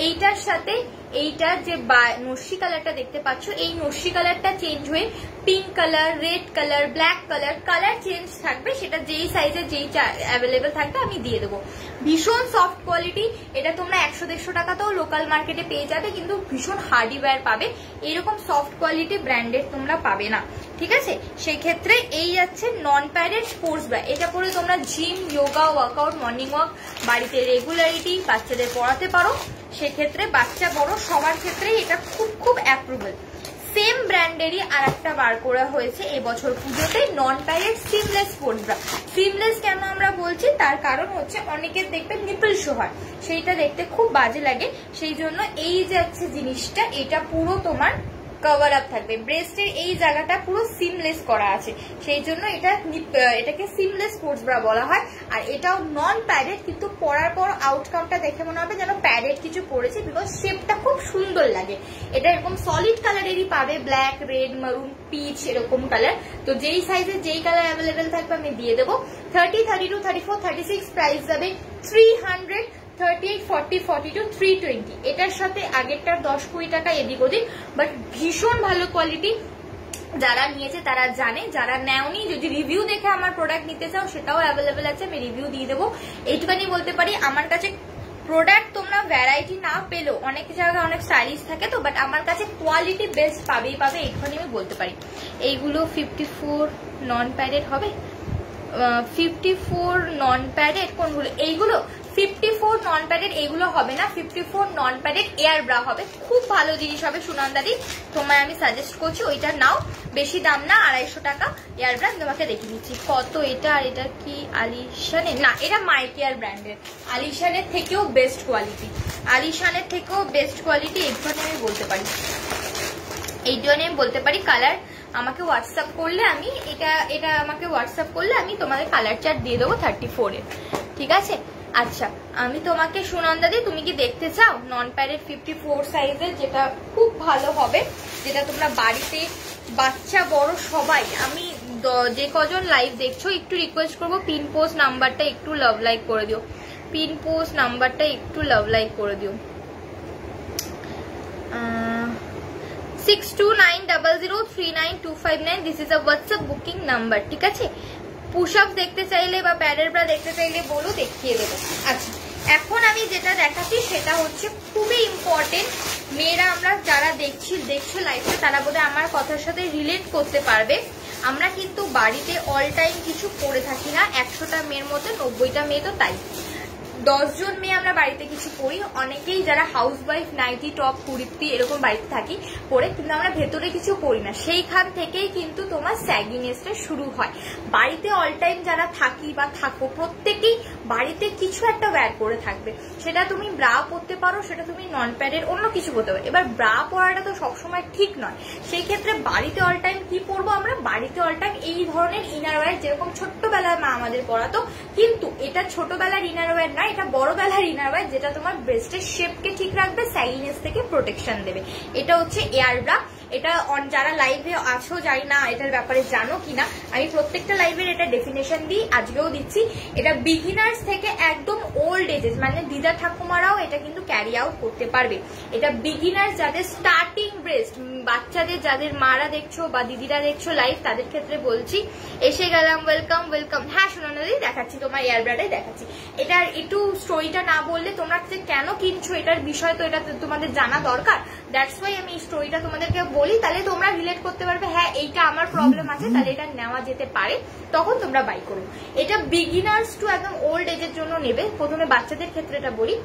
এইটার সাথে এইটার যে নস্যি কালারটা দেখতে পাচ্ছ, এই নস্যি কালারটা চেঞ্জ হয়ে pink colour, red colour, black colour change থাকবে। সেটা যেই সাইজের যেই অ্যাভেলেবেল থাকবে আমি দিয়ে দেবো। ভীষণ সফট কোয়ালিটি, এটা তোমরা 100-150 টাকাতেও লোকাল মার্কেটে পেয়ে যাবে, কিন্তু ভীষণ হার্ডিওয়্যার পাবে। এরকম সফট কোয়ালিটি ব্র্যান্ডেড তোমরা পাবে না, ঠিক আছে। সেই ক্ষেত্রে এই যাচ্ছে নন প্যাডেড স্পোর্টস ব্রা। এটা পরে তোমরা gym, yoga, workout, morning walk, বাড়িতে রেগুলারিটি, বাচ্চাদের পড়াতে পারো। সেক্ষেত্রে বাচ্চা বড় সবার ক্ষেত্রেই এটা খুব অ্যাপ্রুভেল। সেম ব্র্যান্ডেরই আর একটা বার করা হয়েছে এবছর পুজোতে, নন padded seamless sports bra. Seamless কেন আমরা বলছি, তার কারণ হচ্ছে অনেকের দেখবে নিপল শো হয়, সেইটা দেখতে খুব বাজে লাগে। সেই জন্য এই যাচ্ছে জিনিসটা, এটা পুরো তোমার কভার আপ থাকবে, ব্রেস্টের এই জায়গাটা পুরো সিমলেস করা আছে, সেই জন্য এটাকে সিমলেস স্পোর্টস ব্রা বলা হয়। আর এটাও নন প্যাডেড, কিন্তু পরার পর আউটকামটা দেখে মনে হবে যেন প্যাডেড কিছু পরেছে, বিকজ শেপটা খুব সুন্দর লাগে। এটা এরকম সলিড কালারেরই পাবে, ব্ল্যাক, রেড, মারুন, পিচ এরকম কালার। তো যেই সাইজের যেই কালার অ্যাভেলেবেল থাকবে আমি দিয়ে দেবো। 30, 32, 34, 36 প্রাইস যাবে 300, 38, 40, 42, 320। এটার সাথে আগেরটার 10-20 টাকা এদিক ওদিক, বাট ভীষণ ভালো কোয়ালিটি। যারা নিয়েছে তারা জানে, যারা নেওনি যদি রিভিউ দেখে আমার প্রোডাক্ট নিতে চাও সেটাও অ্যাভেলেবেল আছে, আমি রিভিউ দিয়ে দেবো। এইটুখানি বলতে পারি, আমার কাছে প্রোডাক্ট তোমরা ভ্যারাইটি না পেলেও অনেক জায়গায় অনেক স্টাইলিশ থাকে তো, বাট আমার কাছে কোয়ালিটি বেস্ট পাবে, এইটুখানি আমি বলতে পারি। এইগুলো 54 নন প্যাডেড হবে, 54 নন প্যাডেড কোনগুলো? এইগুলো 54 নন প্যাডেড এইগুলো হবে না, 54 নন প্যাডেড এয়ার ব্রা হবে, খুব ভালো জিনিস হবে সুনন্দাদি, তোমায় আমি সাজেস্ট করছি ওইটা নাও। বেশি দাম না, 250 টাকা এয়ার ব্রা। তোমাকে দেখিয়ে দিচ্ছি কত এটা। আর এটা কি আলিশানের? না, এটা মাই কেয়ার ব্র্যান্ডের। আলিশানের থেকেও বেস্ট কোয়ালিটি, এইখানে আমি বলতে পারি, কালার আমাকে হোয়াটসঅ্যাপ করলে আমি এটা আমাকে হোয়াটসঅ্যাপ করলে আমি তোমাদের কালার চার্ট দিয়ে দেবো 34-এর, ঠিক আছে। আচ্ছা, আমি তোমাকে সুনন্দাদি, তুমি কি দেখতে চাও নন প্যাডেড 54 সাইজের, যেটা খুব ভালো হবে, যেটা তোমরা বাড়িতে বাচ্চা বড় সবাই, আমি যে কজন লাইভ দেখছো একটু রিকোয়েস্ট করবো পিন পোস্ট নাম্বারটা একটু লাভ লাইক করে দিও, পিন পোস্ট নাম্বারটা একটু লাভ লাইক করে দিও। 6290039259 this is a WhatsApp booking number, ঠিক আছে? পুশ আপ দেখতে চাইলে বা প্যাডের ব্রা দেখতে চাইলে বলো, দেখিয়ে দেবো। আচ্ছা, এখন আমি যেটা দেখাচ্ছি সেটা হচ্ছে খুবই ইম্পর্টেন্ট। মেয়েরা আমরা যারা দেখছো লাইফে, তারা বোধহয় আমার কথার সাথে রিলেট করতে পারবে। আমরা কিন্তু বাড়িতে অল টাইম কিছু করে থাকি না। 100টা মেয়ের মধ্যে 90টা মেয়ে তো তাই। 10 জন মেয়ে আমরা বাড়িতে কিছু করি। অনেকেই যারা house wife, nightie, top, kurti এরকম বাড়িতে থাকি পরে, কিন্তু আমরা ভেতরে কিছু করি না। সেইখান থেকেই কিন্তু তোমার স্যাগিনেসটা শুরু হয়। বাড়িতে অল টাইম যারা থাকি বা থাকো, প্রত্যেকেই বাড়িতে কিছু একটা ওয়্যার করে থাকবে। সেটা তুমি ব্রা পরতে পারো, সেটা তুমি নন প্যাডের অন্য কিছু পরতে পারো। এবার ব্রা পরাটা তো সবসময় ঠিক নয়। সেই ক্ষেত্রে বাড়িতে অল টাইম কি পরবো আমরা? বাড়িতে অল টাইম এই ধরনের ইনার ওয়্যার, যেরকম ছোট্টবেলায় মা আমাদের পরাতো। কিন্তু এটা ছোটবেলার ইনার ওয়্যার নয়, এটা বড়বেলার ইনার ওয়্যার, যেটা তোমার ব্রেস্টের শেপকে ঠিক রাখবে, স্যাগিনেস থেকে প্রোটেকশন দেবে। এটা হচ্ছে এয়ার ব্রা। এটা যারা লাইভে আছো, জানি না এটার ব্যাপারে জানো কিনা, আমি প্রত্যেকটা লাইভের এটা ডেফিনেশন দিই, আজকেও দিচ্ছি। এটা বিগিনার্স থেকে একদম ওল্ড এজেস, মানে দিদা ঠাকুমারাও এটা কিন্তু ক্যারি আউট করতে পারবে। এটা বিগিনার্স যাদের স্টার্টিং ব্রেস্ট, বাচ্চাদের যাদের মারা দেখছো বা দিদিরা দেখছো লাইভ, তাদের ক্ষেত্রে বলছি। এসে গেলাম, ওয়েলকাম ওয়েলকাম। হ্যাঁ সোনালি, দেখাচ্ছি তোমার এয়ার ব্রাটাই দেখাচ্ছি। এটার একটু স্টোরিটা না বললে, তোমরা যে কেন কিনছো এটার বিষয় তো এটা তোমাদের জানা দরকার। দ্যাটস ওয়াই আমি এই স্টোরিটা তোমাদেরকে বলি, তাহলে তোমরা রিলেট করতে পারবে। হ্যাঁ, এইটা আমার প্রবলেম আছে, তাহলে এটা নেওয়া যেতে পারে, তখন তোমরা বাই করো। এটা বিগিনার্স টু একদম ওল্ড এজের জন্য নেবে। প্রথমে বাচ্চাদের ক্ষেত্রে এটা বলি।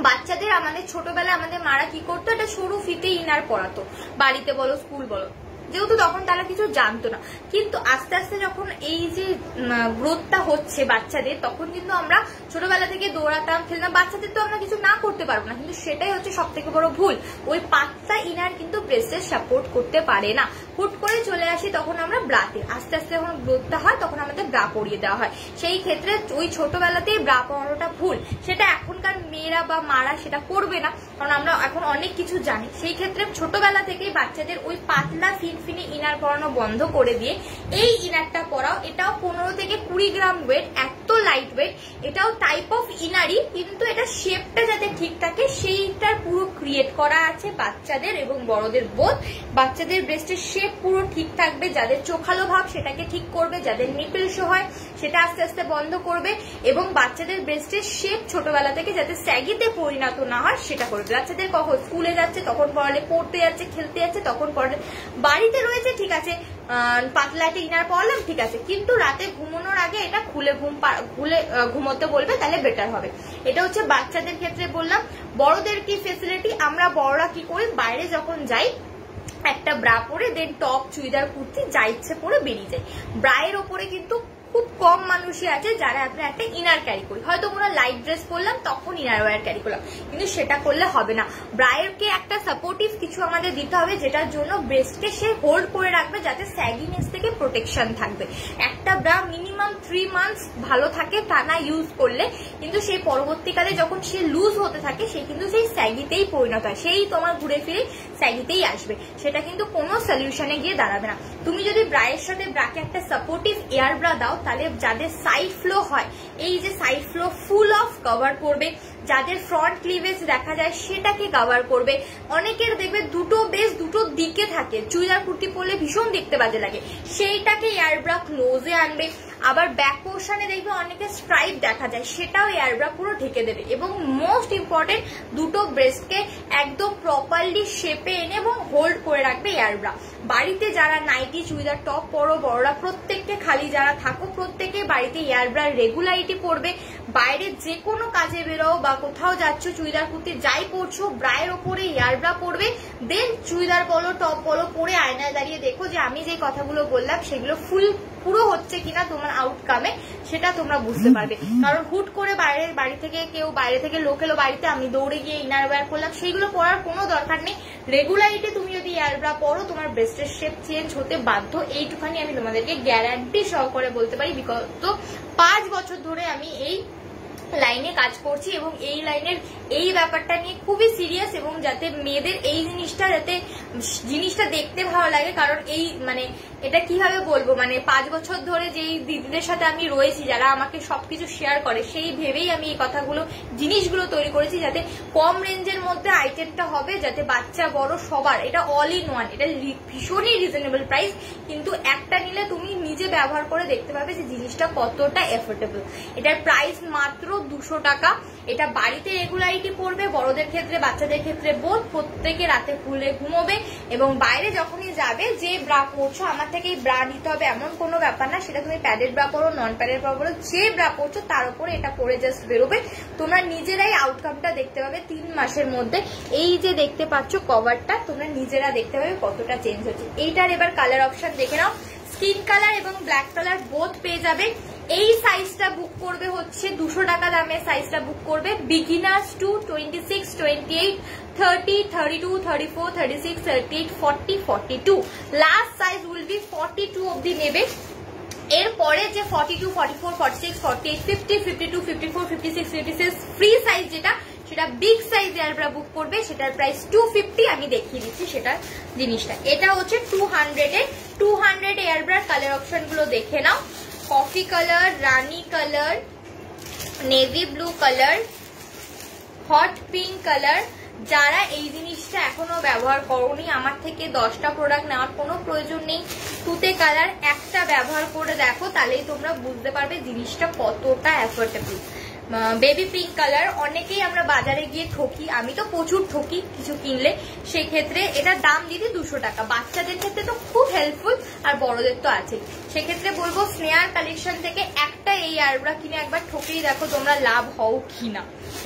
বাচ্চাদের আমাদের ছোটবেলায় আমাদের মারা কি করতো, এটা সরু ফিতে ইনার পরাতো, বাড়িতে বলো স্কুল বলো, যেহেতু তখন তারা কিছু জানতো না। কিন্তু আস্তে আস্তে যখন এই যে গ্রোথটা হচ্ছে বাচ্চাদের, তখন কিন্তু আমরা ছোটবেলা থেকে দৌড়াতাম, খেলতাম। বাচ্চাদের তো আমরা কিছু না করতে পারবো না, কিন্তু সেটাই হচ্ছে সব থেকে বড় ভুল। ওই পাতলা ইনার কিন্তু ব্রেস্টের সাপোর্ট করতে পারে না। হুট করে চলে আসি তখন আমরা ব্রাতে, আস্তে আস্তে যখন গ্রোথটা হয় তখন আমাদের ব্রা পরিয়ে দেওয়া হয়। সেই ক্ষেত্রে ওই ছোটবেলাতেই ব্রা পরানোটা ভুল। সেটা এখনকার মেয়েরা বা মারা সেটা করবে না, কারণ আমরা এখন অনেক কিছু জানি। সেই ক্ষেত্রে ছোটবেলা থেকেই বাচ্চাদের ওই পাতলা ফিনফিনি ইনার পরানো বন্ধ করে দিয়ে এই ইনারটা পরাও। এটাও 15 থেকে 20 গ্রাম ওয়েট, এত লাইট ওয়েট। এটাও টাইপ অফ ইনারই, কিন্তু এটা শেপটা যাতে ঠিক থাকে সেইটার পুরো ক্রিয়েট করা আছে বাচ্চাদের এবং বড়দের বোধ। বাচ্চাদের ব্রেস্টের শেপ পুরো ঠিক থাকবে, যাদের চোখালো ভাব সেটাকে ঠিক করবে, যাদের নিপল শো হয় সেটা আস্তে আস্তে বন্ধ করবে, এবং বাচ্চাদের ব্রেস্টের শেপ ছোটবেলা থেকে যাতে স্যাগিতে পরিণত না হয় সেটা করবে। বাচ্চাদের কখন স্কুলে যাচ্ছে তখন পড়ালে, পড়তে যাচ্ছে খেলতে যাচ্ছে তখন পড়ালে, বাড়িতে রয়েছে ঠিক আছে পাতলা একটা ইনার পরলাম ঠিক আছে, কিন্তু রাতে ঘুমানোর আগে এটা খুলে ঘুমোতে বলবে, তাহলে বেটার হবে। এটা হচ্ছে বাচ্চাদের ক্ষেত্রে বললাম। বড়দের কি ফেসিলিটি, আমরা বড়রা কি করি, বাইরে যখন যাই একটা ব্রা পরে, দেন টপ, চুড়িদার, কুর্তি যা ইচ্ছে পরে বেরিয়ে যায়। ব্রায়ের ওপরে কিন্তু খুব কম মানুষই আছে যারা আমরা একটা ইনার ক্যারি করি। হয়তো কোনো লাইট ড্রেস পরলাম তখন ইনার ওয়্যার ক্যারি করলাম, কিন্তু সেটা করলে হবে না। ব্রায়েরকে একটা সাপোর্টিভ কিছু আমাদের দিতে হবে, যেটার জন্য ব্রেস্টকে সে হোল্ড করে রাখবে, যাতে স্যাগিনেস থেকে প্রোটেকশন থাকবে। একটা ব্রা মিনিমাম 3 মান্থস ভালো থাকে টানা ইউজ করলে, কিন্তু সেই পরবর্তীকালে যখন সে লুজ হতে থাকে সে কিন্তু সেই স্যাগিতেই পরিণত হয়, সেই তোমার ঘুরে ফিরে স্যাগিতেই আসবে। সেটা কিন্তু কোনো সলিউশনে গিয়ে দাঁড়াবে না। তুমি যদি ব্রায়ের সাথে ব্রাকে একটা সাপোর্টিভ এয়ার ব্রা দাও, তাহলে যাদের সাইড ফ্লো হয়, এই যে side flow full of cover করবে, যাদের ফ্রন্ট ক্লিভেজ দেখা যায় সেটাকে কভার করবে। অনেকের দেখবে দুটো বেস দুটো দিকে থাকে, চুড়িদার কুর্তি পরলে ভীষণ দেখতে বাজে লাগে, সেইটাকে এয়ার ব্রা ক্লোজে আনবে। আবার ব্যাক পোর্শনে দেখবে অনেকে স্ট্রাইপ দেখা যায়, সেটাও এয়ার ব্রা পুরো ঢেকে দেবে। এবং মোস্ট ইম্পর্টেন্ট, দুটো ব্রেস্টকে একদম প্রপারলি শেপে এনে এবং হোল্ড করে রাখবে এয়ার ব্রা। বাড়িতে যারা নাইটি, চুড়িদার, টপ পরো, বড়রা প্রত্যেককে, খালি যারা থাকো প্রত্যেকে বাড়িতে এয়ার ব্রা রেগুলারিটি পরবে। বাইরে যে কোনো কাজে বেরো বা কোথাও যাচ্ছ, চুড়িদার কুর্তি যাই পরছো, ব্রায়ের ওপরে এয়ার ব্রা পরবে। দেন চুড়িদার বলো, টপ বলো পরে আয়নায় দাঁড়িয়ে দেখো যে আমি যে কথাগুলো বললাম সেগুলো পুরো হচ্ছে কিনা তোমার আউটকামে, সেটা তোমরা বুঝতে পারবে। কারণ হুট করে বাড়ি থেকে কেউ বাইরে থেকে লোক এলো বাড়িতে, আমি দৌড়ে গিয়ে ইনার ওয়্যার করলাম, সেইগুলো পরার কোনো দরকার নেই। রেগুলারিটি তুমি যদি এয়ার ব্রা পরো, তোমার ব্রেস্টের শেপ চেঞ্জ হতে বাধ্য, এইটুখানি আমি তোমাদেরকে গ্যারান্টি সহকারে বলতে পারি। বিগত 5 বছর ধরে আমি এই লাইনে কাজ করছি এবং এই লাইনের এই ব্যাপারটা নিয়ে খুবই সিরিয়াস, এবং যাতে মেয়েদের এই জিনিসটা দেখতে ভালো লাগে। কারণ এই মানে এটা কিভাবে বলবো, মানে 5 বছর ধরে যেই দিদিদের সাথে আমি রয়েছি, যারা আমাকে সবকিছু শেয়ার করে, সেই ভেবেই আমি এই জিনিসগুলো তৈরি করেছি, যাতে কম রেঞ্জের মধ্যে আইটেমটা হবে, যাতে বাচ্চা বড় সবার, এটা অল ইন ওয়ান, এটা ভীষণই রিজনেবল প্রাইস। কিন্তু একটা নিলে তুমি নিজে ব্যবহার করে দেখতে পাবে যে জিনিসটা কতটা এফোর্ডেবল। এটার প্রাইস মাত্র 200 টাকা। এটা বাড়িতে রেগুলারিটি পড়বে, বড়দের ক্ষেত্রে বাচ্চাদের ক্ষেত্রে বোধ, প্রত্যেকে রাতে খুলে ঘুমোবে, এবং বাইরে যখনই যাবে যে ব্রা পরছো আমার থেকে ব্রা নিতে হবে এমন কোনো ব্যাপার না। সেটা তুমি প্যাডেড ব্রা পরো, নন প্যাডেড ব্রা পরো, যে ব্রা পরছো তার উপরে এটা পরে জাস্ট বেরোবে, তোমরা নিজেরাই আউটকামটা দেখতে পাবে 3 মাসের মধ্যে। এই যে দেখতে পাচ্ছ কভারটা, তোমরা নিজেরা দেখতে পাবে কতটা চেঞ্জ হচ্ছে। এইটার এবার কালার অপশন দেখে নাও, স্কিন কালার এবং ব্ল্যাক কালার বোথ পেয়ে যাবে। এই সাইজটা বুক করবে হচ্ছে 200 টাকা দামের সাইজটা বুক করবে, beginners to 26, 28, 30, 32, 34, 36, 38, 40, 42, last size will be 42 অবধি নেবে। এরপরে যে 42, 44, 46, 48, 50, 52, 54, 56, 56 ফ্রি সাইজ যেটা, সেটা বিগ সাইজ এয়ারব্রা বুক করবে, সেটার প্রাইস 250। আমি দেখিয়ে দিচ্ছি সেটার জিনিসটা। এটা হচ্ছে 200 এয়ারব্রার কালার অপশন গুলো দেখে নাও, কফি কালার, রানি colour, navy blue colour, hot pink colour. যারা এই জিনিসটা এখনো ব্যবহার করোনি, আমার থেকে 10টা প্রোডাক্ট নেওয়ার কোনো প্রয়োজন নেই। তুতে কালার একটা ব্যবহার করে দেখো, তাহলেই তোমরা বুঝতে পারবে জিনিসটা কতটা অ্যাফোর্ডেবল। বেবি পিঙ্ক কালার, অনেকেই আমরা বাজারে গিয়ে ঠকি, আমি তো প্রচুর ঠকি কিছু কিনলে, সেক্ষেত্রে এটার দাম দিদি 200 টাকা। বাচ্চাদের ক্ষেত্রে তো খুব হেল্পফুল, আর বড়দের তো আছে। সেক্ষেত্রে বলবো স্নেহার কালেকশন থেকে একটা এই এয়ারব্রা কিনে একবার ঠকেই দেখো তোমরা লাভ হও কিনা,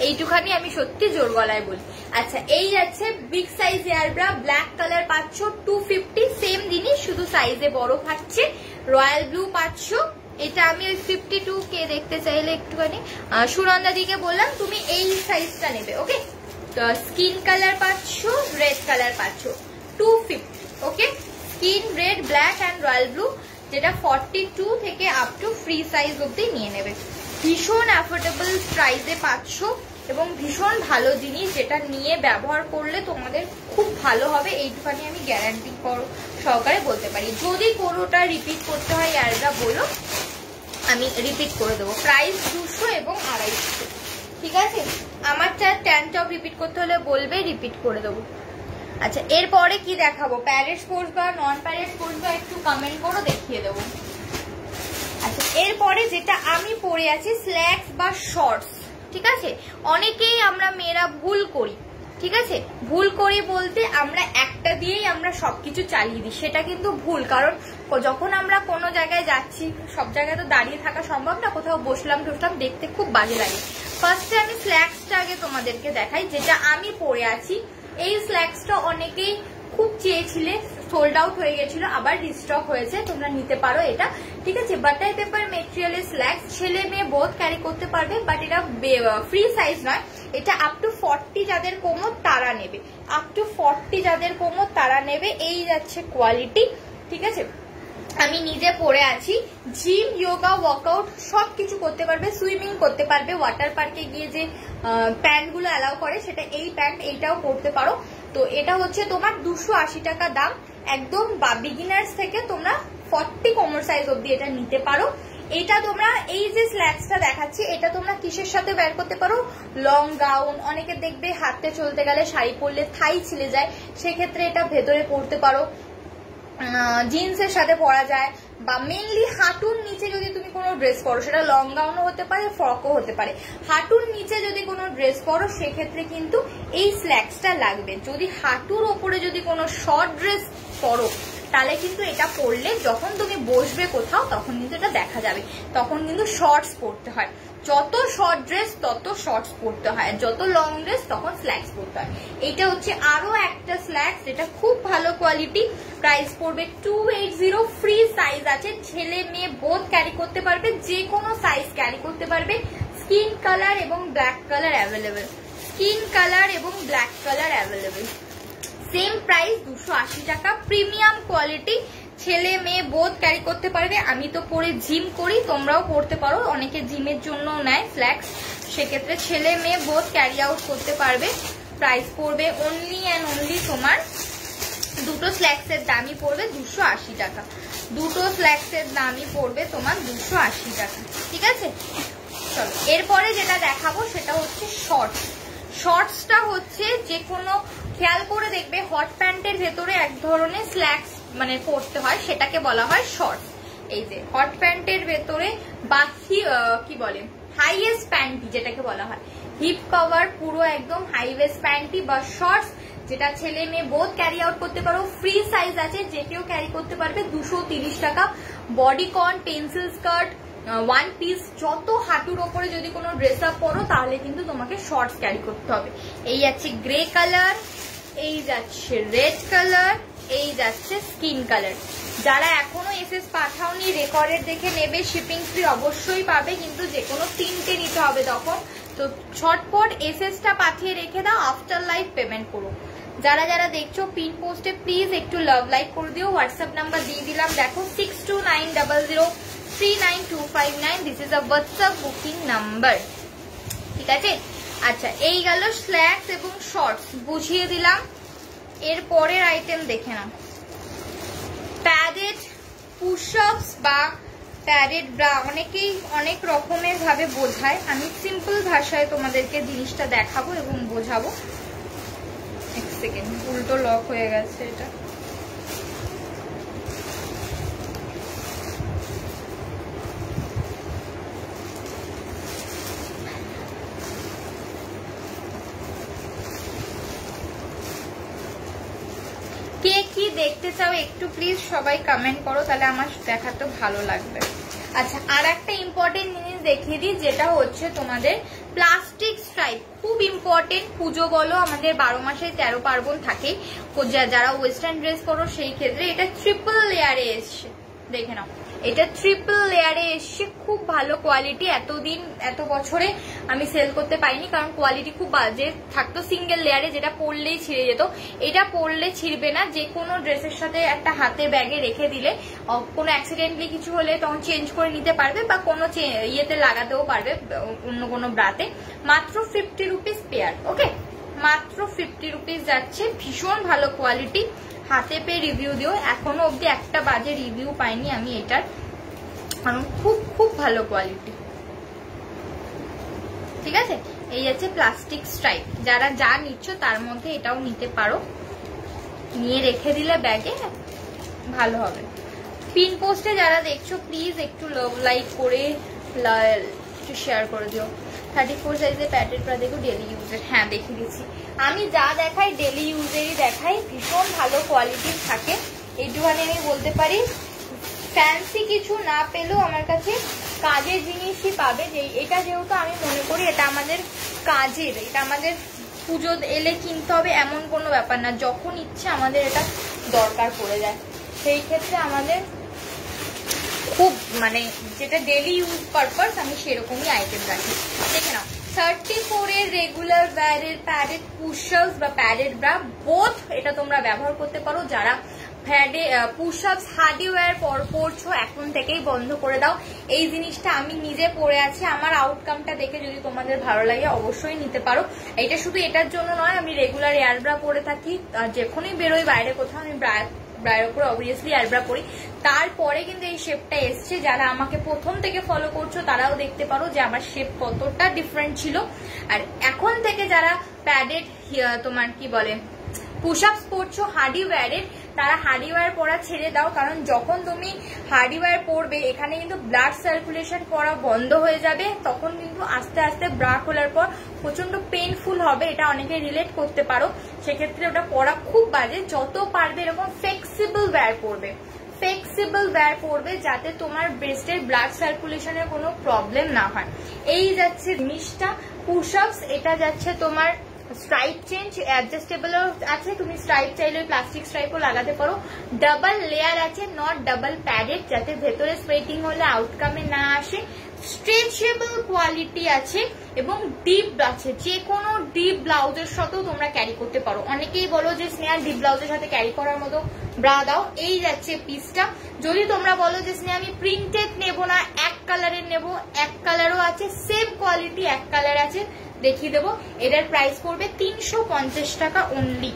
এইটুখানি আমি সত্যি জোর গলায় বলি। আচ্ছা, এই যাচ্ছে বিগ সাইজ এয়ারব্রা, ব্ল্যাক কালার পাচ্ছ 250, সেম জিনিস শুধু সাইজে বড় থাকছে। রয়্যাল ব্লু পাচ্ছ, এটা আমি ওই 52 কে দেখতে চাইলে একটুখানি সুনন্দা দিকে বললাম তুমি এই সাইজটা নেবে, ওকে। তো স্কিন কালার পাচ্ছ, রেড কালার পাচ্ছ 250, okay. Skin red, black and royal blue, যেটা 42 থেকে আপ টু ফ্রি সাইজ অব্দি নিয়ে নেবে। ভীষণ অ্যাফোর্ডেবল প্রাইসে পাচ্ছ এবং ভীষণ ভালো জিনিস, যেটা নিয়ে ব্যবহার করলে তোমাদের খুব ভালো হবে, এইটুখানি আমি গ্যারান্টি সহকারে বলতে পারি। যদি কোনোটা রিপিট করতে হয় এয়ারব্রা বলো, আমি রিপিট করে দেবো। প্রাইস 200 এবং 250, ঠিক আছে। আমার ট্যান টপ রিপিট করতে হলে বলবে, রিপিট করে দেবো। আচ্ছা, এরপরে কি দেখাবো, প্যারেড স্পোর্টস বা নন প্যারেড স্পোর্টস বা একটু কমেন্ট করো, দেখিয়ে দেবো। আচ্ছা, এরপরে যেটা আমি পরে আছি স্ল্যাক্স বা শর্টস, ঠিক আছে। অনেকেই আমরা মেয়েরা ভুল করি, ঠিক আছে। ভুল করি বলতে আমরা একটা দিয়েই আমরা সবকিছু চালিয়ে দিই, সেটা কিন্তু ভুল। কারণ যখন আমরা কোনো জায়গায় যাচ্ছি, সব জায়গায় তো দাঁড়িয়ে থাকা সম্ভব না, কোথাও বসলাম দেখতে খুব বাজে লাগে। ফার্স্টে আমি স্ল্যাক্সটা আগে তোমাদেরকে দেখাই, যেটা আমি পরে আছি। এই স্ল্যাক্সটা অনেকেই খুব চেয়েছিলে, সোল্ড আউট হয়ে গেছিল, আবার রিস্টক হয়েছে, তোমরা নিতে পারো এটা, ঠিক আছে। বাটার পেপার মেটেরিয়ালের স্ল্যাক্স, ছেলে মেয়ে বোথ ক্যারি করতে পারবে, বাট এটা ফ্রি সাইজ নয়। এটা আপ টু 40 যাদের কোমর তারা নেবে, আপ টু 40 যাদের কোমর তারা নেবে। এই যাচ্ছে কোয়ালিটি, ঠিক আছে। আমি নিজে পরে আছি, জিম, যোগা, ওয়ার্কআউট সবকিছু করতে পারবে, সুইমিং করতে পারবে। ওয়াটার পার্কে গিয়ে যে প্যান্ট গুলো অ্যালাউ করে, সেটা এই প্যান্ট, এইটাও করতে পারো। তো এটা হচ্ছে তোমার 280 টাকা দাম, একদম বিগিনার্স থেকে তোমরা 40 কোমর সাইজ অব্দি এটা নিতে পারো। এটা তোমরা এই যে স্ল্যাক্সটা দেখাচ্ছি, এটা তোমরা কিসের সাথে বের করতে পারো, লং গাউন, অনেকে দেখবে হাঁটতে চলতে গেলে শাড়ি পরলে থাই ছিলে যায়, সেক্ষেত্রে এটা ভেতরে পরতে পারো, জিন্সের সাথে পরা যায়, বা মেনলি হাঁটুর নিচে যদি তুমি কোনো ড্রেস পরো, সেটা লং গাউনও হতে পারে, ফ্রকও হতে পারে, হাঁটুর নিচে যদি কোনো ড্রেস পরো সেক্ষেত্রে কিন্তু এই স্ল্যাক্সটা লাগবে। যদি হাঁটুর ওপরে যদি কোনো শর্ট ড্রেস পরো, তাহলে কিন্তু এটা পরলে যখন তুমি বসবে কোথাও, তখন কিন্তু এটা দেখা যাবে, তখন কিন্তু শর্টস পরতে হয়। যত শর্ট ড্রেস তত শর্টস পরতে হয়, যত লং ড্রেস তখন স্ল্যাক্স পরতে হয়। এটা হচ্ছে আরো একটা স্ল্যাক্স, যেটা খুব ভালো কোয়ালিটি। প্রাইস পড়বে 280, ফ্রি সাইজ আছে, ছেলে মেয়ে বোথ ক্যারি করতে পারবে, যে কোনো সাইজ ক্যারি করতে পারবে। স্কিন কালার এবং black colour available, skin colour এবং black colour available. Same price 280 টাকা, প্রিমিয়াম কোয়ালিটি, ছেলে মেয়ে বোথ ক্যারি করতে পারবে। আমি তো পরে জিম করি, তোমরাও পরতে পারো, অনেকে জিমের জন্য নেয় স্ল্যাক্স, সেক্ষেত্রে ছেলে মেয়ে বোথ ক্যারি আউট করতে পারবে। প্রাইস পড়বে অনলি অ্যান্ড অনলি তোমার দুটো স্ল্যাক্সের দামই পড়বে 280 টাকা। দুটো স্ল্যাক্সের দামই পড়বে তোমার 280 টাকা। ঠিক আছে, চলো এরপরে যেটা দেখাবো সেটা হচ্ছে শর্টস। শর্টসটা হচ্ছে যে কোনো খেয়াল করে দেখবে হট প্যান্টের ভেতরে এক ধরনের স্ল্যাক্স মানে পরতে হয়, সেটাকে বলা হয় শর্টস। এই যে হট প্যান্টের ভেতরে বাকি কি বলে হাইয়েস্ট প্যান্টি যেটাকে বলা হয়, হিপ কভার পুরো একদম হাইওয়েস্ট প্যান্টি বা শর্টস, যেটা ছেলে মেয়ে বোথ ক্যারি আউট করতে পারো। ফ্রি সাইজ আছে, যে কেউ ক্যারি করতে পারবে। 230 টাকা। Bodycon, pencil skirt, one piece, যত হাঁটুর ওপরে যদি কোনো ড্রেস আপ পরো তাহলে কিন্তু তোমাকে শর্টস ক্যারি করতে হবে। এই যাচ্ছে গ্রে কালার, এই যাচ্ছে রেড কালার, এই যাচ্ছে স্কিন কালার। যারা এখনো এসএস পাঠাওনি রেকর্ডের দেখে নেবে, শিপিং ফ্রি অবশ্যই পাবে, কিন্তু যে কোনো 3টে নিতে হবে তখন। তো ছটপট এসএসটা পাঠিয়ে রেখে দাও, আফটার লাইভ পেমেন্ট করো। যারা যারা দেখছো পিন পোস্টে প্লিজ একটু লাভ লাইক করে দিও। হোয়াটসঅ্যাপ নাম্বার দিয়ে দিলাম, দেখো 6290039259। This is a WhatsApp booking number. ঠিক আছে, আচ্ছা এই গেল স্ল্যাক্স এবং শর্টস বুঝিয়ে দিলাম। এর পরের আইটেম দেখে নাও, প্যাডেড পুশ-আপস বা প্যাডেড ব্রা। অনেকেই অনেক রকমের ভাবে বোঝায়, আমি সিম্পল ভাষায় তোমাদেরকে জিনিসটা দেখাবো এবং বোঝাবো। এক সেকেন্ড, উল্টো লক হয়ে গেছে এটা। কে কি দেখতে চাও একটু প্লিজ সবাই কমেন্ট করো, তাহলে আমার দেখাতে ভালো লাগবে। আচ্ছা, আর একটা ইম্পর্টেন্ট জিনিস দেখিয়ে দিই, যেটা হচ্ছে তোমাদের প্লাস্টিক স্ট্রাইপ। খুব ইম্পর্টেন্ট। পুজো বলো, আমাদের 12 মাসে 13 পার্বণ থাকে। যারা ওয়েস্টার্ন ড্রেস করো সেই ক্ষেত্রে এটা ট্রিপল লেয়ারে এসছে, দেখে নাও। এটা ট্রিপল লেয়ারে এসছে, খুব ভালো কোয়ালিটি। এতদিন এত বছরে আমি সেল করতে পারিনি, কারণ কোয়ালিটি খুব বাজে থাকতো সিঙ্গেল লেয়ারে, যেটা পরলেই ছিঁড়ে যেত। এটা পরলে ছিঁড়বে না, যে কোনো ড্রেসের সাথে একটা হাতে ব্যাগে রেখে দিলে কোনো অ্যাক্সিডেন্টলি কিছু হলে তখন চেঞ্জ করে নিতে পারবে, বা কোনো ইয়েতে লাগাতেও পারবে অন্য কোনো ব্রাতে। মাত্র 50 রুপিস পেয়ার। ওকে, মাত্র 50 রুপিস যাচ্ছে। ভীষণ ভালো কোয়ালিটি। হাতে পেয়ে রিভিউ দিও। এখনো অব্দি একটা বাজে রিভিউ পাইনি আমি এটার, কারণ খুব খুব ভালো কোয়ালিটি। ঠিক আছে, এই আছে প্লাস্টিক স্ট্রাইপ। যারা যা নিচ্ছ তার মধ্যে এটাও নিতে পারো, নিয়ে রেখে দিলে ব্যাগে ভালো হবে। পিন পোস্টে যারা দেখছো প্লিজ একটু লাভ লাইক করে একটু শেয়ার করে দিও। 34 সাইজের প্যাটের প্রা দেখো, ডেলি ইউজের। হ্যাঁ দেখিয়ে দিচ্ছি, আমি যা দেখাই ডেলি ইউজেরই দেখাই, ভীষণ ভালো কোয়ালিটির থাকে। এইটুখানি আমি বলতে পারি, ফ্যান্সি কিছু না পেলেও আমার কাছে কাজের জিনিসই পাবে। যে এটা যেহেতু আমি মনে করি এটা আমাদের কাজের, এটা আমাদের পুজো এলে কিনতে হবে এমন কোনো ব্যাপার না, যখন ইচ্ছে আমাদের এটা দরকার পড়ে যায়। সেই ক্ষেত্রে আমাদের খুব মানে যেটা ডেলি ইউজ পারপাস আমি সেরকমই আইটেম রাখি। দেখে নাও, 34 এর রেগুলার ওয়্যারের প্যাডেড পুশ-আপস বা প্যাডেড ব্রা বোথ এটা তোমরা ব্যবহার করতে পারো। যারা পুশ-আপস হার্ডি ওয়্যার পরছো এখন থেকেই বন্ধ করে দাও। এই জিনিসটা আমি নিজে পরে আছি, আমার আউটকামটা দেখে যদি তোমাদের ভালো লাগে অবশ্যই নিতে পারো। এটা শুধু এটার জন্য নয়, আমি রেগুলার এয়ার ব্রা পরে থাকি, যখনই বেরোই বাইরে কোথাও আমি ব্রায়ের উপরে অবভিয়াসলি এয়ারব্রা পরি। তারপরে কিন্তু এই শেপটা এসছে। যারা আমাকে প্রথম থেকে ফলো করছো তারাও দেখতে পারো যে আমার শেপ কতটা ডিফারেন্ট ছিল। আর এখন থেকে যারা প্যাডেড তোমার কি বলে পুশ-আপস পরছো হার্ডি ওয়্যারের, তারা হার্ডি ওয়্যার পরা ছেড়ে দাও, কারণ যখন তুমি হার্ডি ওয়্যার পরবে এখানে কিন্তু ব্লাড সার্কুলেশন করা বন্ধ হয়ে যাবে, তখন কিন্তু আস্তে আস্তে ব্রা খোলার পর প্রচন্ড পেইনফুল হবে। এটা অনেকে রিলেট করতে পারো, সেক্ষেত্রে ওটা পরা খুব বাজে। যত পারবে এরকম ফ্লেক্সিবল ওয়্যার পরবে, ফ্লেক্সিবল ওয়্যার পরবে, যাতে তোমার ব্রেস্টের ব্লাড সার্কুলেশনের কোনো প্রবলেম না হয়। এই যাচ্ছে জিনিসটা পুশ-আপস। এটা যাচ্ছে তোমার স্ট্রাইপ চেঞ্জ, অ্যাডজাস্টেবলও আছে, তুমি স্ট্রাইপ চাইলে প্লাস্টিক স্ট্রাইপও লাগাতে পারো। ডাবল লেয়ার আছে, নট ডাবল প্যাডেড, যাতে ভেতরে স্প্রেটিং হলে আউটকামে না আসে। স্ট্রেচেবল কোয়ালিটি আছে এবং ডিপ আছে, যে কোনো ডিপ ব্লাউজের সাথেও তোমরা ক্যারি করতে পারো। অনেকেই বলো যে স্নেহা ডিপ ব্লাউজের সাথে ক্যারি করার মতো ব্রা দাও, এই যাচ্ছে পিসটা। যদি তোমরা বলো যে স্নেহা আমি প্রিন্টেড নেবো না, এক কালারের নেবো, এক কালারও আছে, সেম কোয়ালিটি এক কালার আছে, দেখিয়ে দেবো। এটার প্রাইস পড়বে 350 টাকা অনলি।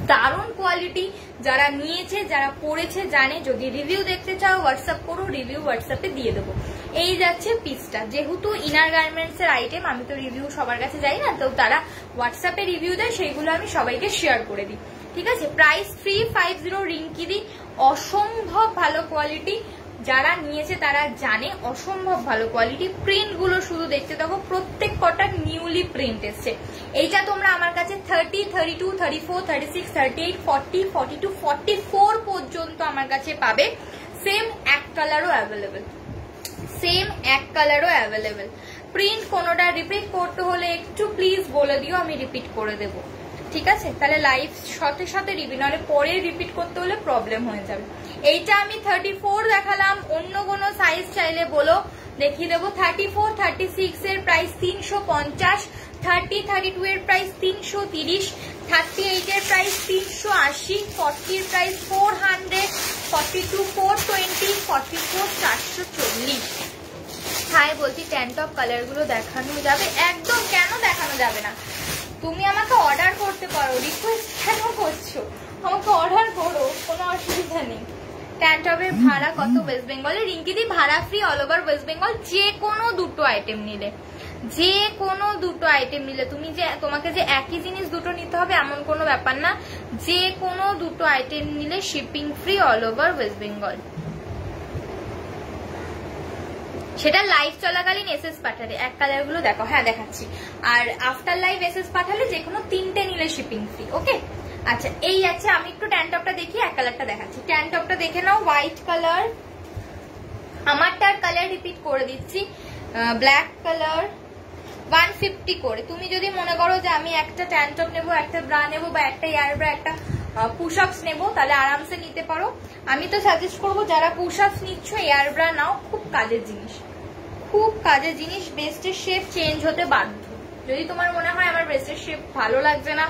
দারুণ কোয়ালিটি, যারা নিয়েছে যারা পড়েছে জানে। যদি রিভিউ দেখতে চাও হোয়াটসঅ্যাপ করো, রিভিউ হোয়াটসঅ্যাপে দিয়ে দেবো। এই যাচ্ছে পিসটা, যেহেতু ইনার গার্মেন্টস এর আইটেম, আমি তো রিভিউ সবার কাছে যাই না, তো তারা হোয়াটসঅ্যাপে রিভিউ দেয়, সেইগুলো আমি সবাইকে শেয়ার করে দিই। ঠিক আছে, প্রাইস 350 রিঙ্কিদি। অসম্ভব ভালো কোয়ালিটি, যারা নিয়েছে তারা জানে, অসম্ভব ভালো কোয়ালিটি। প্রিন্ট গুলো শুধু দেখতে থাকো, প্রত্যেক কটা নিউলি প্রিন্ট এসছে। এইটা তোমরা আমার কাছে 30, 32, 34, 36, 38, 40, 42, 44 পর্যন্ত আমার কাছে পাবে। সেম এক কালারও অ্যাভেলেবেল, সেম এক কালারও অ্যাভেলেবেল। প্রিন্ট কোনোটা রিপিট করতে হলে একটু প্লিজ বলে দিও, আমি রিপিট করে দেবো। ঠিক আছে, তাহলে লাইভ সাথে সাথে রিপিট, নাহলে পরে রিপিট করতে হলে প্রবলেম হয়ে যাবে। এইটা আমি 34 দেখালাম, অন্য কোনো সাইজ চাইলে বলো, দেখিয়ে দেবো। 34, 36 এর প্রাইস 350, 30, 32 এর প্রাইস 330, 38 এর প্রাইস 380, 40 এর প্রাইস 400, 42 420, 44 440। হ্যাঁ বলছি, ট্যান টপ কালার গুলো দেখানো যাবে একদম, কেন দেখানো যাবে না? তুমি আমাকে অর্ডার করতে পারো, রিকোয়েস্ট কেন করছো? আমাকে অর্ডার করো, কোনো অসুবিধা নেই। ট্যান টপের ভাড়া কত ওয়েস্ট বেঙ্গলে? রিঙ্কিদি ভাড়া free all over West Bengal, যে কোনো দুটো আইটেম নিলে, যে কোনো দুটো আইটেম নিলে। তুমি যে তোমাকে যে একই জিনিস দুটো নিতে হবে এমন কোনো ব্যাপার না, যে কোনো দুটো আইটেম নিলে shipping free all over West Bengal. সেটা লাইভ চলাকালীন এসএস পাঠালে। এক কালার গুলো দেখো, হ্যাঁ দেখাচ্ছি। আর আফটার লাইভ এসএস পাঠালে যে কোনো 3টে নিলে শিপিং ফ্রি। ওকে, আচ্ছা এই আছে। আমি একটু ট্যান টপটা দেখি, এক কালারটা দেখাচ্ছি। ট্যান টপটা দেখে নাও, হোয়াইট কালার। আমারটার কালার রিপিট করে দিচ্ছি, ব্ল্যাক কালার, 150 করে। তুমি যদি মনে করো যে আমি একটা ট্যান টপ নেবো, একটা ব্রা নেবো, বা একটা এয়ার ব্রা, একটা পুশ আপস নেবো, তাহলে আরামসে নিতে পারো। আমি তো সাজেস্ট করবো যারা পুশ আপস নিচ্ছ এয়ার ব্রা নাও, খুব কাজের জিনিস, খুব কাজের জিনিস। ব্রেস্টের শেপ চেঞ্জ হতে বাধ্য। যদি তোমার মনে হয় আমার ব্রেস্টের শেপ ভালো লাগছে না,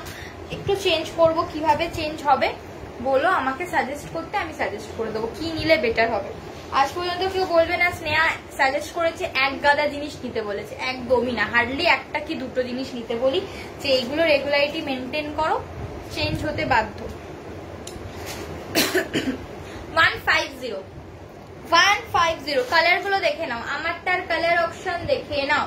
একটু চেঞ্জ করবো, কিভাবে চেঞ্জ হবে বলো আমাকে সাজেস্ট করতে, আমি সাজেস্ট করে দেবো কি নিলে বেটার হবে। আজ পর্যন্ত কেউ বলবে না স্নেহা সাজেস্ট করেছে এক গাদা জিনিস নিতে বলেছে, একদমই না। হার্ডলি একটা কি দুটো জিনিস নিতে বলি, যে এইগুলো রেগুলারিটি মেনটেন করো, চেঞ্জ হতে বাধ্য। 150 কালার গুলো দেখে নাও, আমারটার কালার অপশন দেখে নাও।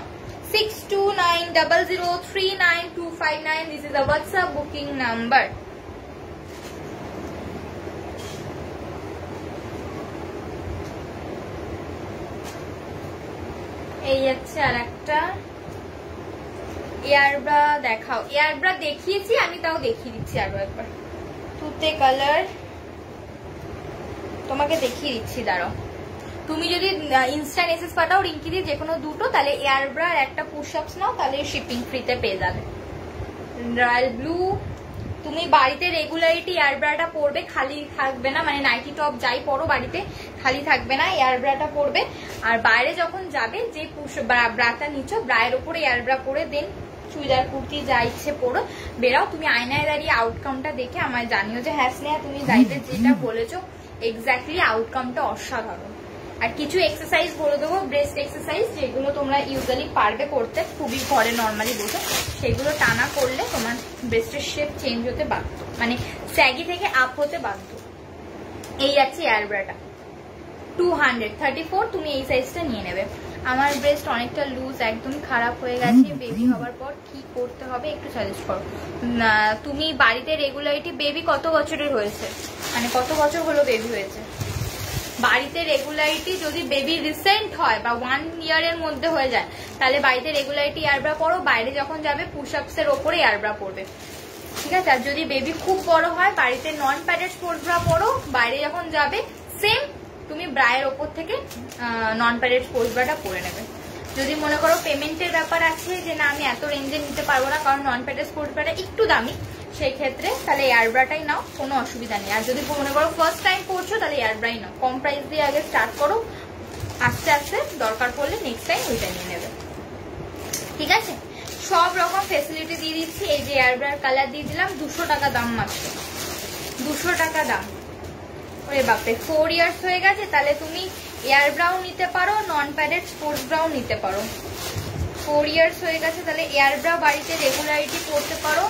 6290039259, this is a WhatsApp booking number. এই হচ্ছে আর একটা এয়ারব্রা দেখাও। এয়ারব্রা দেখিয়েছি আমি, তাও দেখিয়ে দিচ্ছি আরো একবার। তুতে কালার তোমাকে দেখিয়ে দিচ্ছি, দাঁড়াও। তুমি যদি ইনস্ট্যান্ট এসএস পাঠাও রিঙ্কি দিয়ে যে কোনো দুটো, তাহলে এয়ারব্রা আর একটা পুশ আপস নাও, তাহলে শিপিং ফ্রিতে পেয়ে যাবে। রয়্যাল ব্লু, তুমি বাড়িতে রেগুলারিটি এয়ারব্রাটা পরবে, খালি থাকবে না, মানে নাইটি টপ যাই পরো বাড়িতে খালি থাকবে না, এয়ারব্রাটা পরবে। আর বাইরে যখন যাবে যে পুশ ব্রাটা নিচ্ছ, ব্রায়ের উপরে এয়ারব্রা পরে দেন চুড়িদার কুর্তি যা ইচ্ছে পরো বেরাও। তুমি আয়নায় দাঁড়িয়ে আউটকামটা দেখে আমায় জানিও যে হ্যাঁ স্নেহা তুমি গাইতে যেটা বলেছো এক্স্যাক্টলি আউটকামটা অসাধারণ। আর কিছু এক্সারসাইজ বলে দেবো, ব্রেস্ট এক্সারসাইজ, যেগুলো তোমরা ইউজুয়ালি পারবে করতে খুবই ঘরে নর্মালি বসে, সেগুলো টানা করলে তোমার ব্রেস্টের শেপ চেঞ্জ হতে বাধ্য, মানে স্যাগি থেকে আপ হতে বাধ্য। এই যাচ্ছে এয়ারব্রাটা 234, তুমি এই সাইজটা নিয়ে নেবে। আমার ব্রেস্ট অনেকটা লুজ, একদম খারাপ হয়ে গেছে, বেবি হওয়ার পর কি করতে হবে একটু সাজেস্ট করো। তুমি বাড়িতে রেগুলারিটি, বেবি কত বছরের হয়েছে, মানে কত বছর হলো বেবি হয়েছে? বাড়িতে রেগুলারিটি যদি বেবি রিসেন্ট হয় বা 1 ইয়ারের মধ্যে হয়ে যায়, তাহলে বাড়িতে রেগুলারিটি এয়ারব্রা পরো, বাইরে যখন যাবে পুশ আপস এর ওপরে এয়ারব্রা পরবে, ঠিক আছে? আর যদি বেবি খুব বড় হয় বাড়িতে নন প্যাডেড স্পোর্টস ব্রা পরো, বাইরে যখন যাবে সেম তুমি ব্রায়ের ওপর থেকে নন প্যাডেড স্পোর্টস ব্রাটা পরে নেবে। যদি মনে করো পেমেন্টের ব্যাপার আছে যে না আমি এত রেঞ্জে নিতে পারবো না, কারণ নন প্যাডেড স্পোর্টস ব্রাটা একটু দামি, সেই ক্ষেত্রে তাহলে এয়ারব্রাটাই নাও, কোনো অসুবিধা নেই। আর যদি মনে করো ফার্স্ট টাইম পড়ছো তাহলে এয়ারব্রাই নাও, কম প্রাইস দিয়ে আগে স্টার্ট করো, আস্তে আস্তে দরকার পড়লে নেক্সট টাইম ওইটা নিয়ে নেবে, ঠিক আছে? সব রকম ফেসিলিটি দিয়ে দিচ্ছি। এই যে এয়ারব্রার কালার দিয়ে দিলাম, 200 টাকা দাম, মাত্র 200 টাকা দাম। ওরে বাপরে 4 ইয়ার্স হয়ে গেছে, তাহলে তুমি এয়ার ব্রাউ নিতে পারো, নন প্যাডেড স্পোর্টস ব্রাউ নিতে পারো। 4 ইয়ার্স হয়ে গেছে, তাহলে এয়ার ব্রাউ বাড়িতে রেগুলারিটি করতে পারো,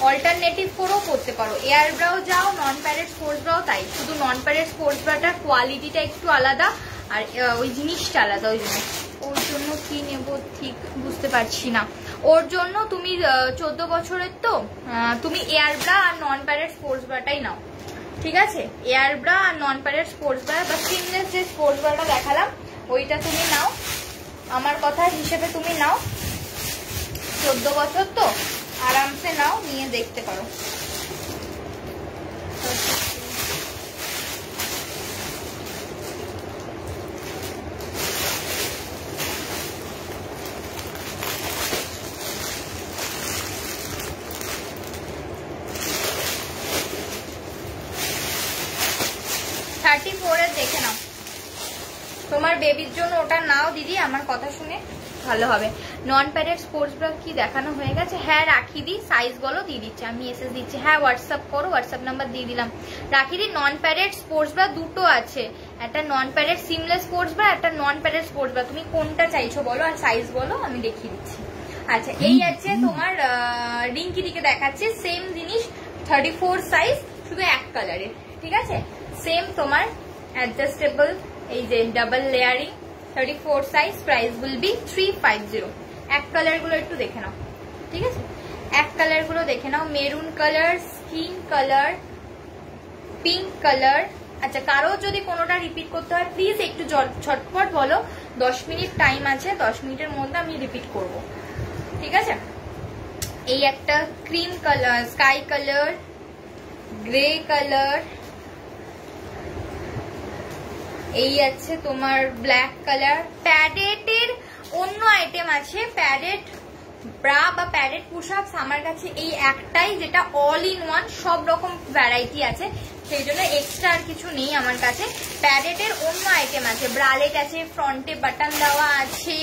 অল্টারনেটিভ করেও করতে পারো। এয়ার ব্রাউ যাও, নন প্যাডেড স্পোর্টস ব্রাউ তাই, শুধু নন প্যাডেড স্পোর্টস ব্রাউটার কোয়ালিটিটা একটু আলাদা আর ওই জিনিসটা আলাদা। ওই জন্য ওর জন্য কি নেব ঠিক বুঝতে পারছি না। ওর জন্য তুমি 14 বছরের তো তুমি এয়ার ব্রা আর নন প্যাডেড স্পোর্টস ব্রাটাই নাও, ঠিক আছে? এয়ার ব্রা আর নন প্যাডেড স্পোর্টস ব্রা বা সিমলেস যে স্পোর্টস ব্রাটা দেখালাম ওইটা তুমি নাও, আমার কথা হিসেবে তুমি নাও। 14 বছর তো আরামসে নাও, নিয়ে দেখতে পারো। দেখে নাও, তোমার বেবির জন্য ওটা নাও দিদি, আমার কথা শুনে ভালো হবে। নন প্যাডেড স্পোর্টস ব্রা কি দেখানো হয়ে গেছে? হ্যাঁ রাখি দি, সাইজ বলো দিয়ে দিচ্ছি, আমি এসএস দিচ্ছি। হ্যাঁ হোয়াটসঅ্যাপ করো, হোয়াটসঅ্যাপ নাম্বার দিয়ে দিলাম। রাখি দি নন প্যাডেড স্পোর্টস ব্রা দুটো আছে, একটা নন প্যাডেড সিমলেস স্পোর্টস ব্রা, একটা নন প্যাডেড স্পোর্টস ব্রা। তুমি কোনটা চাইছো বলো আর সাইজ বলো, আমি দেখিয়ে দিচ্ছি। আচ্ছা এই আছে তোমার রিঙ্কি দিকে দেখাচ্ছে, সেম জিনিস 34 সাইজ, শুধু এক কালারের, ঠিক আছে? সেম তোমার অ্যাডজাস্টেবল, এই যে double layering 34 size, price will be 350। এক কালার গুলো একটু দেখে নাও, ঠিক আছে? এক কালার গুলো দেখে নাও, maroon colour, skin colour, pink colour. আচ্ছা কারো যদি কোনোটা রিপিট করতে হয় প্লিজ একটু ঝটপট বলো, 10 মিনিট টাইম আছে, 10 মিনিটের মধ্যে আমি রিপিট করব, ঠিক আছে? এই একটা cream colour, sky colour, grey colour, এই আছে তোমার ব্ল্যাক কালার। প্যাডেটের অন্য আইটেম আছে, প্যাডেট ব্রা বা প্যাডেট পুশ-আপস আমার কাছে এই একটাই, যেটা অল ইন ওয়ান, সব রকম ভ্যারাইটি আছে, সেই জন্য এক্সট্রা আর কিছু নেই আমার কাছে। প্যাডেটের অন্য আইটেম আছে, ব্রালেট আছে, ফ্রন্টে বাটন দেওয়া আছে,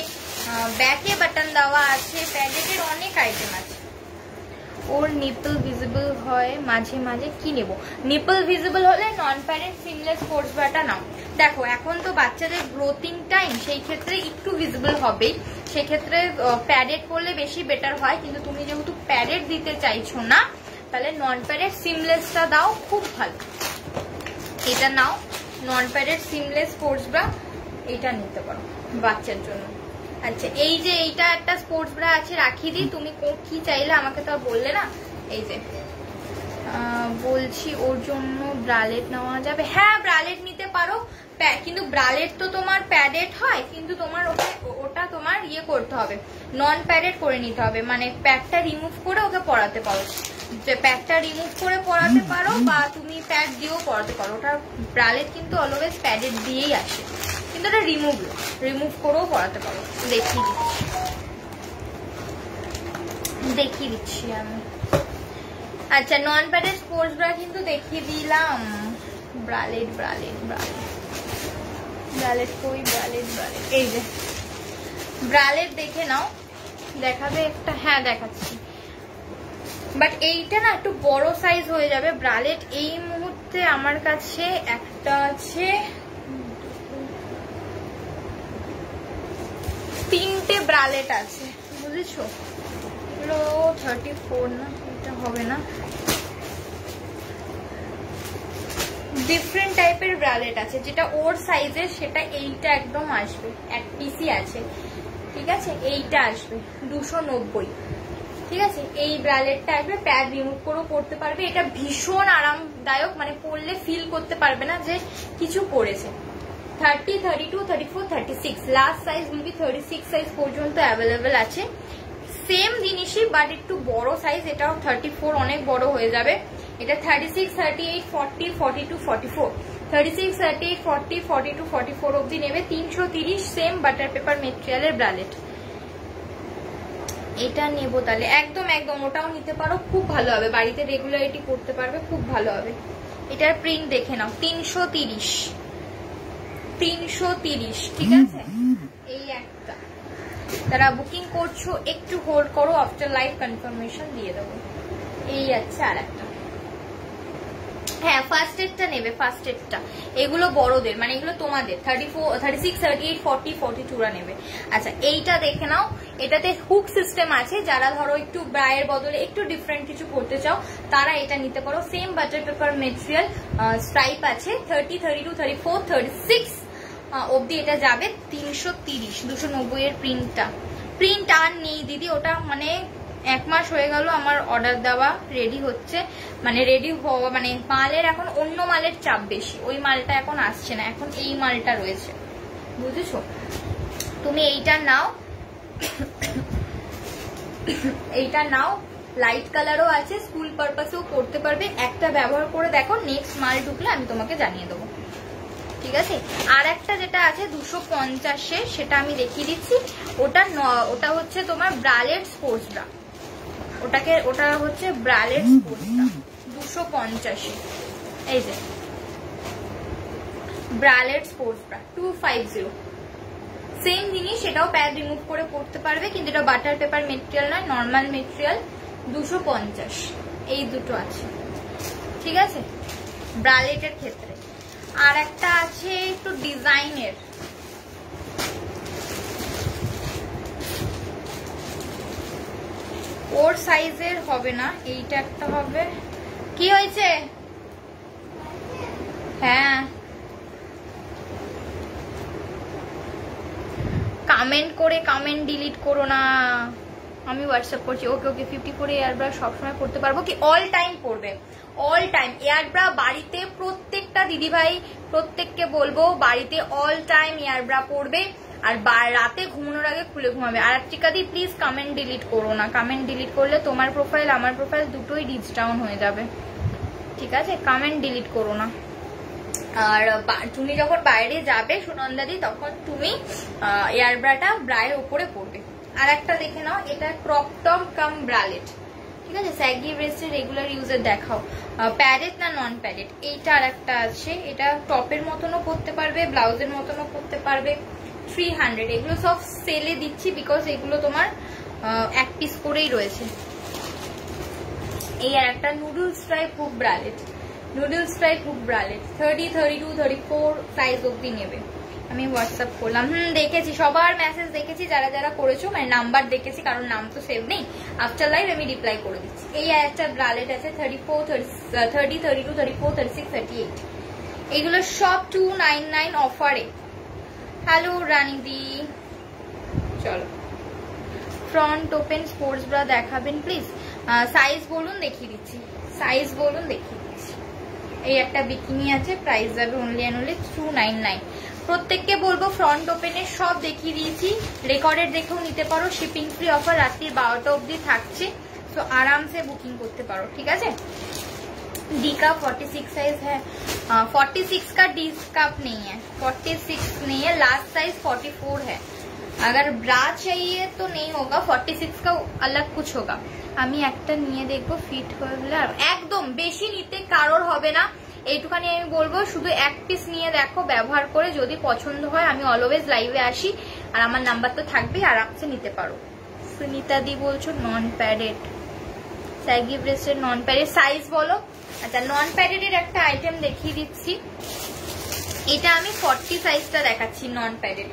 ব্যাকে বাটন দেওয়া আছে, প্যাডেটের অনেক আইটেম আছে। ওর নিপল ভিজিবল হয় মাঝে মাঝে, কি নেব? নিপল ভিজিবল হলে নন প্যাডেড সিমলেস স্পোর্টস ব্রাটা নাও। দেখো এখন তো বাচ্চাদের গ্রোথিং টাইম, সেই ক্ষেত্রে একটু ভিজিবল হবেই, সেক্ষেত্রে প্যাডেড করলে বেশি বেটার হয়, কিন্তু তুমি যেহেতু প্যাডেড দিতে চাইছো না, তাহলে নন প্যাডেড সিমলেসটা দাও, খুব ভালো। এটা নাও, non padded seamless sports bra, এটা নিতে পারো বাচ্চার জন্য। আচ্ছা এই যে এইটা একটা স্পোর্টস ব্রা আছে, রাখি দি, তুমি কি চাইলে আমাকে তো বললে না। এই যে বলছি ওর জন্য ব্রালেট নেওয়া যাবে? হ্যাঁ ব্রালেট নিতে পারো, কিন্তু ব্রালেট তো তোমার প্যাডেড হয়, কিন্তু তোমার ওটা তোমার ইয়ে করতে হবে, নন প্যাডেড করে নিতে হবে, মানে প্যাডটা রিমুভ করে ওকে পরাতে পারো, যে প্যাডটা রিমুভ করে পরাতে পারো বা তুমি প্যাড দিয়েও পরাতে পারো। ওটা ব্রালেট কিন্তু অলওয়েজ প্যাডেড দিয়েই আসে, কিন্তু ওটা রিমুভ করেও পরাতে পারো। দেখিয়ে দিচ্ছি আমি। আচ্ছা নন প্যাডেড স্পোর্টস ব্রা কিন্তু দেখিয়ে দিলাম। ব্রালেট ব্রালেট ব্রালেট ব্রালেট কই, ব্রালেট ব্রালেট, এই যে ব্রালেট দেখে নাও, দেখাবে একটা? হ্যাঁ দেখাচ্ছি, বাট এইটা না একটু বড় সাইজ হয়ে যাবে। ব্রালেট এই মুহূর্তে আমার কাছে একটা আছে, 3টে ব্রালেট আছে, বুঝেছো? এগুলো 34 না, এটা হবে না, ডিফারেন্ট টাইপের ব্রালেট আছে, যেটা ওর সাইজের সেটা এইটা একদম আসবে, এক পিসই আছে, ঠিক আছে? এইটা আসবে 290, ঠিক আছে? এই ব্রালেটটা আসবে, প্যাড রিমুভ করেও পড়তে পারবে, এটা ভীষণ আরামদায়ক, মানে পরলে ফিল করতে পারবে না যে কিছু পরেছে। 30, 32, 34, 36, last size will B 36 size পর্যন্ত অ্যাভেলেবেল আছে। সেম জিনিসই বাট একটু বড় সাইজ, এটাও 34 অনেক বড় হয়ে যাবে। এটা 36, 38, 40, 42, 44, 36, 38, 40, 42, 44 অবধি নেবে। 330 সেম বাটার পেপার মেটেরিয়ালের ব্রালেট, এটা নেব তাহলে। একদম একদম ওটাও নিতে পারো, খুব ভালো হবে, বাড়িতে রেগুলারিটি করতে পারবে, খুব ভালো হবে। এটার প্রিন্ট দেখে নাও, 330, ঠিক আছে? এই একটা, তারা বুকিং করছো একটু হোল্ড করো, আফটার লাইভ কনফার্মেশন দিয়ে দেবো। এই আছে আর একটা, হ্যাঁ ফার্স্ট এডটা নেবে, ফার্স্ট এডটা। এগুলো বড়দের, মানে এগুলো তোমাদের 34, 36, 38, 40, 42রা নেবে। আচ্ছা এইটা দেখে নাও, এটাতে হুক সিস্টেম আছে। যারা ধরো একটু ব্রায়ের বদলে একটু ডিফারেন্ট কিছু করতে চাও তারা এটা নিতে পারো। Same butter paper material, stripe আছে। 30, 32, 34, 36 অবধি এটা যাবে। 330, 290 এর প্রিন্ট আর নেই দিদি, ওটা মানে 1 মাস হয়ে গেল আমার অর্ডার দেওয়া, রেডি হচ্ছে, মানে রেডি হওয়া, মানে মালের এখন অন্য মালের চাপ বেশি, ওই মালটা এখন আসছে না, এখন এই মালটা রয়েছে, বুঝেছো? তুমি এইটা নাও, এইটা নাও, লাইট কালারও আছে, স্কুল পারপাসেও করতে পারবে। একটা ব্যবহার করে দেখো, নেক্সট মাল ঢুকলে আমি তোমাকে জানিয়ে দেবো, ঠিক আছে? আর একটা যেটা আছে 250 সেটা আমি দেখিয়ে দিচ্ছি। ওটা হচ্ছে তোমার ব্রালেট স্পোর্টস ব্রা, ওটা হচ্ছে ব্রালেট স্পোর্টস ব্রা 250। এই যে ব্রালেট স্পোর্টস ব্রা 250, সেম জিনিস, সেটাও প্যাড রিমুভ করে পড়তে পারবে, কিন্তু এটা বাটার পেপার মেটেরিয়াল নয়, নর্মাল মেটেরিয়াল। 250 এই দুটো আছে, ঠিক আছে ব্রালেটের ক্ষেত্রে। আর একটা আছে একটু ডিজাইনের, ওর সাইজের হবে না, এইটা একটা হবে। কি হয়েছে? হ্যাঁ কমেন্ট করে কমেন্ট ডিলিট করো না, আমি হোয়াটসঅ্যাপ করছি। ওকে ওকে 50 করে এয়ার ব্রাশ সবসময় করতে পারবো কি? অল টাইম করবে, অল টাইম এয়ার ব্রা বাড়িতে। প্রত্যেকটা দিদিভাই প্রত্যেককে বলবো বাড়িতে অল টাইম এয়ার ব্রা পরবে, আর রাতে ঘুমানোর আগে খুলে ঘুমাবে। আর চিকাদি প্লিজ কমেন্ট ডিলিট করো না, কমেন্ট ডিলিট করলে তোমার প্রোফাইল আমার প্রোফাইল দুটোই রিচ ডাউন হয়ে যাবে, ঠিক আছে? কমেন্ট ডিলিট করো না। আর তুমি যখন বাইরে যাবে সুনন্দাদি, তখন তুমি এয়ার ব্রাটা ব্রায়ের উপরে পরবে। আর একটা দেখে নাও, এটা ক্রপ টপ কাম ব্রালেট, ঠিক আছে? স্যাগি ব্রেস্টের রেগুলার ইউজের দেখাও, প্যাডেড না নন প্যাডেড। এইটা আর একটা আছে, এটা টপের মতনও পরতে পারবে, ব্লাউজের মতনও পরতে পারবে। 300, এগুলো সব সেলে দিচ্ছি বিকজ এগুলো তোমার 1 পিস করেই রয়েছে। এই আর একটা noodle stripe hook bralette, noodle stripe hook bralette 30, 32, 34 size অব্দি নেবে। আমি হোয়াটসঅ্যাপ করলাম, দেখেছি সবার মেসেজ দেখেছি, যারা যারা করেছো, মানে নাম্বার দেখেছি, কারণ নাম তো সেভ নেই। আফটার লাইভ আমি রিপ্লাই করে দিচ্ছি। এই একটা ব্রালেট আছে 34, 30, 32, 34, 36, 38, এগুলো সব 299 অফারে। হ্যালো রানিদি, চলো ফ্রন্ট ওপেন স্পোর্টস ব্রা দেখাবেন প্লিজ। সাইজ বলুন দেখিয়ে দিচ্ছি, সাইজ বলুন দেখিয়ে দিচ্ছি। এই একটা বিকিনি আছে, প্রাইস যাবে অনলি অ্যান্ড অনলি 299। প্রত্যেককে বলবো ফ্রন্ট ওপেনের সব দেখিয়ে দিয়েছি, রেকর্ডেড দেখেও নিতে পারো। শিপিং ফ্রি অফার রাত্রি 12টা অবধি থাকছে, তো আরামসে বুকিং করতে পারো, ঠিক আছে? डी का 46 साइज है, 46 का डी कप नहीं है, 46 नहीं है, लास्ट साइज 44 है। अगर ब्रा चाहिए तो नहीं होगा, 46 का अलग कुछ होगा। আমি একটা নিয়ে দেখবো ফিট করলে, একদম বেশি নিতে কারোর হবে না, এইটুখানি আমি বলবো। শুধু 1 পিস নিয়ে দেখো, ব্যবহার করে যদি পছন্দ হয়, আমি অলওয়েজ লাইভে আসি, আর আমার নাম্বার তো থাকবেই, আরামসে নিতে পারো। সুনিতা দি বলছো নন প্যাডেড, স্যাগি ব্রেস্টের নন প্যাডেড সাইজ বলো। আচ্ছা নন প্যাডেডের একটা আইটেম দেখিয়ে দিচ্ছি, এটা আমি 40 সাইজটা দেখাচ্ছি। নন প্যাডেড,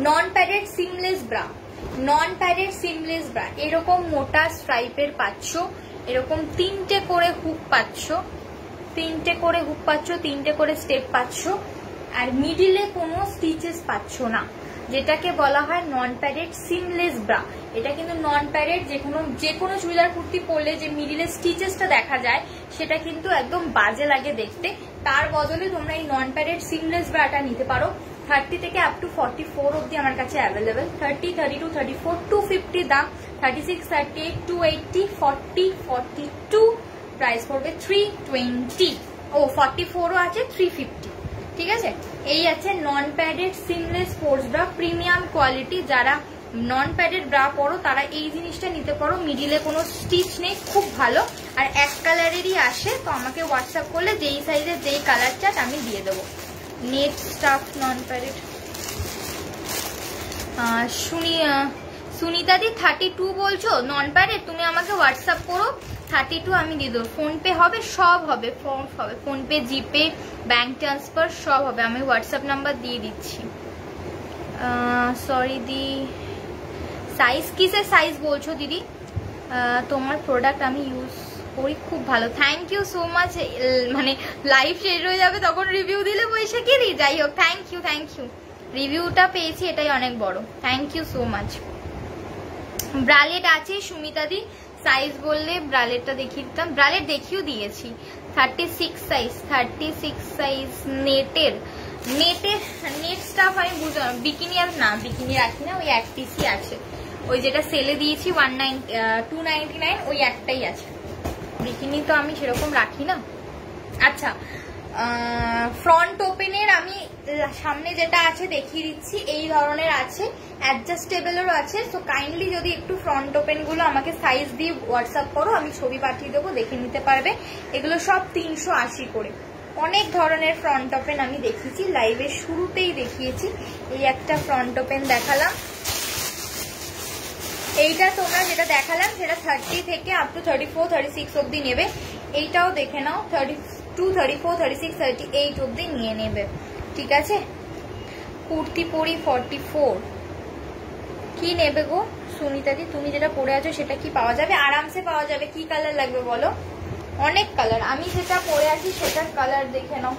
নন প্যাডেড সিমলেস ব্রা, নন প্যাডেড সিমলেস ব্রা, এরকম মোটা স্ট্রাইপের পাচ্ছ, এরকম 3টে করে হুক পাচ্ছ, 3টে করে হুক পাচ্ছ, 3টে করে স্টেপ পাচ্ছ, আর মিডিলে কোনো স্টিচেস পাচ্ছ না, যেটাকে বলা হয় নন প্যাডেড সিমলেস ব্রা। এটা কিন্তু নন প্যাডেড, যে কোনো চুড়িদার কুর্তি পরলে যে মিডিলে স্টিচেসটা দেখা যায়, সেটা কিন্তু একদম বাজে লাগে দেখতে। তার বদলে তোমরা এই নন প্যাডেড সিমলেস ব্রাটা নিতে পারো। 30 থেকে আপ টু 44 অব্দি আমার কাছে অ্যাভেলেবেল। 30, 32, 34 250 দাম, 36, 38 280, 40, 42 প্রাইস পড়বে 320। ও 44ও আছে 350, ঠিক আছে? এই আছে নন padded seamless sports bra, premium quality. যারা নন প্যাডেড ব্রা পরো তারা এই জিনিসটা নিতে পারো, মিডিলে কোনো স্টিচ নেই, খুব ভালো। আর 1 কালারেরই আসে, তো আমাকে হোয়াটসঅ্যাপ করলে যেই সাইজের যেই কালার চাট আমি দিয়ে দেবো। Net stuff non padded. Sunita di 32 বলছো নন প্যাডেড, তুমি আমাকে হোয়াটসঅ্যাপ করো, 32 আমি দিয়ে দেবো। ফোনপে হবে, সব হবে, ফোনপে, জিপে, ব্যাংক ট্রান্সফার সব হবে। আমি হোয়াটসঅ্যাপ নাম্বার দিয়ে দিচ্ছি। সরি দি, সাইজ কিসের সাইজ বলছো দিদি? তোমার প্রোডাক্ট আমি ইউজ করি, খুব ভালো, থ্যাংক ইউ সো মাচ। মানে লাইভ শেষ হয়ে যাবে তখন রিভিউ দিলে পয়সা কি দি, যাই হোক থ্যাংক ইউ, রিভিউটা পেয়েছি এটাই অনেক বড়, thank you so much. Bralette আছে সুমিতা দি, সাইজ বললে ব্রালেটটা দেখিয়ে দিতাম, ব্রালেট দেখিয়েও দিয়েছি। 36 সাইজ নেটের নেট স্টাফ আমি বুঝলাম, বিকিনি আর না, বিকিনি রাখি না, ওই এক পিসই আছে, ওই যেটা সেলে দিয়েছি 299 ওই একটাই আছে, বিকিনি তো আমি সেরকম রাখি না। আচ্ছা, ফ্রন্ট ওপেনের আমি সামনে যেটা আছে দেখিয়ে দিচ্ছি, এই ধরনের আছে, অ্যাডজাস্টেবলেরও আছে। সো কাইন্ডলি যদি একটু ফ্রন্ট ওপেন গুলো আমাকে সাইজ দিয়ে হোয়াটসঅ্যাপ করো, আমি ছবি পাঠিয়ে দেবো, দেখে নিতে পারবে। এগুলো সব 380 করে। অনেক ধরনের ফ্রন্ট ওপেন আমি দেখিয়েছি, লাইভের শুরুতেই দেখিয়েছি। এই একটা ফ্রন্ট ওপেন দেখালাম, এইটা তোমরা যেটা দেখালাম সেটা 30 থেকে আপ টু 34, 36 অব্দি নেবে। এইটাও দেখে নাও, 32, 34, 36, 38 অব্দি নিয়ে নেবে, ঠিক আছে। কুর্তি পরি 44, কি নেবে গো সুনিতাদি? তুমি যেটা পরে আছো সেটা কি পাওয়া যাবে? আরামসে পাওয়া যাবে। কি কালার লাগবে বলো? অনেক কালার, আমি যেটা পরে আছি সেটার কালার দেখে নাও।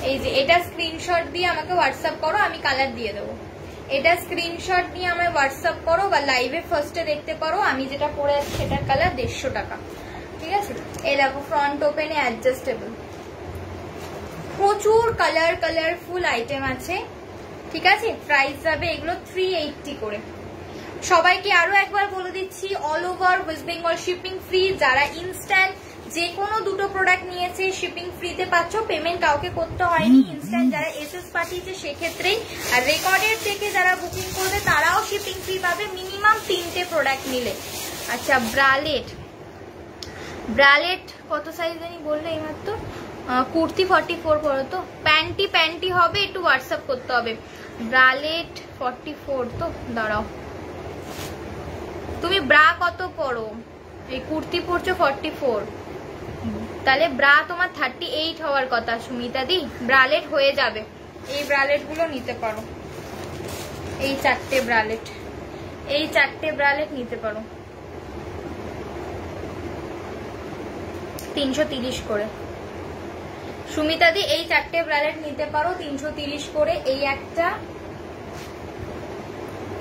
এই যে এটা স্ক্রিনশট দিয়ে আমাকে হোয়াটসঅ্যাপ করো, আমি কালার দিয়ে দেবো। এটা স্ক্রিনশট নিয়ে আমায় হোয়াটসঅ্যাপ করো বা লাইভে ফার্স্টে দেখতে পারো, আমি যেটা পরে আছি সেটার কালার 150 টাকা, ঠিক আছে। এই দেখো ফ্রন্ট ওপেনে অ্যাডজাস্টেবল, প্রচুর কালারফুল আইটেম আছে, ঠিক আছে। প্রাইস যাবে এগুলো 380 করে। সবাইকে আরো একবার বলে দিচ্ছি, all over West Bengal shipping free. যারা ইনস্ট্যান্ট যে কোনো দুটো প্রোডাক্ট নিয়েছে শিপিং ফ্রিতে পাচ্ছ, পেমেন্ট কাউকে করতে হয়নি। ইনস্ট্যান্ট যারা এসএস পাঠিয়েছে সেক্ষেত্রেই, আর রেকর্ডের থেকে যারা বুকিং করবে তারাও শিপিং ফ্রি পাবে মিনিমাম 3টে প্রোডাক্ট নিলে। আচ্ছা, ব্রালেট কত সাইজ জানি বললে এইমাত্র? কুর্তি 44 পড়ো তো, প্যান্টি হবে, একটু হোয়াটসঅ্যাপ করতে হবে। ব্রালেট 44 তো, দাঁড়াও, তুমি ব্রা কত পড়ো? এই কুর্তি পড়ছো 44, তাহলে ব্রা তোমার 38 হওয়ার কথা সুমিতা দি। ব্রালেট হয়ে যাবে, এই ব্রালেট গুলো নিতে পারো, এই 4টে ব্রালেট নিতে পারো, 330 করে। সুমিতা দি এই 4টে ব্রালেট নিতে পারো 330 করে। এই একটা,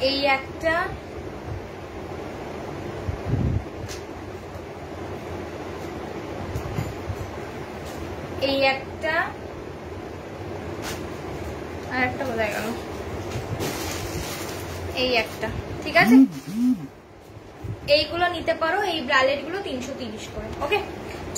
এই একটা, এই একটা, আর একটা কোথায় গেল? এই একটা, ঠিক আছে। এইগুলো নিতে পারো, এই ব্রালেট গুলো 330 করে। ওকে,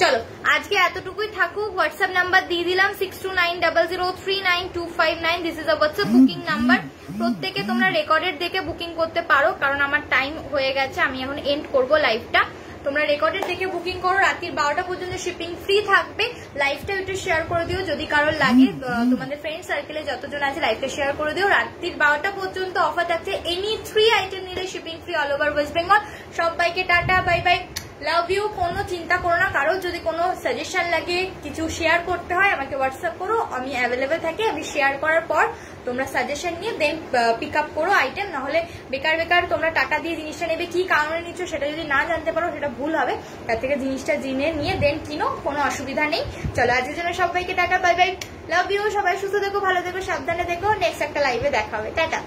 চলো আজকে এতটুকুই থাকুক। হোয়াটসঅ্যাপ নাম্বার দিয়ে দিলাম 6290039259। This is a WhatsApp booking number. প্রত্যেকে তোমরা রেকর্ডেড দেখে বুকিং করতে পারো, কারণ আমার টাইম হয়ে গেছে, আমি এখন এন্ড করব লাইভটা। তোমরা রেকর্ডেড দেখে বুকিং করো, রাত্রির 12টা পর্যন্ত শিপিং ফ্রি থাকবে। লাইভটা একটু শেয়ার করে দিও যদি কারোর লাগে, তোমাদের ফ্রেন্ড সার্কেলে যতজন আছে লাইভটা শেয়ার করে দিও। রাত্রির 12টা পর্যন্ত অফার থাকছে, এনি 3 আইটেম নিলে shipping free all over West Bengal. সবাইকে টাটা, বাই বাই, লাভ ইউ। কোনো চিন্তা করো না, কারো যদি কোনো সাজেশন লাগে, কিছু শেয়ার করতে হয়, আমাকে হোয়াটসঅ্যাপ করো, আমি অ্যাভেলেবেল থাকি। আমি শেয়ার করার পর তোমরা সাজেশন নিয়ে দেন পিক আপ করো আইটেম। না হলে বেকার তোমরা টাকা দিয়ে জিনিসটা নেবে, কি কারণে নিচ্ছ সেটা যদি না জানতে পারো সেটা ভুল হবে। তার থেকে জিনিসটা জেনে নিয়ে দেন কিনো, কোনো অসুবিধা নেই। চলো আজকের জন্য সবাইকে টাটা, বাই বাই, লাভ ইউ। সবাই সুস্থ থেকো, ভালো থেকো, সাবধানে থেকো। নেক্সট একটা লাইভে দেখা হবে, টাটা।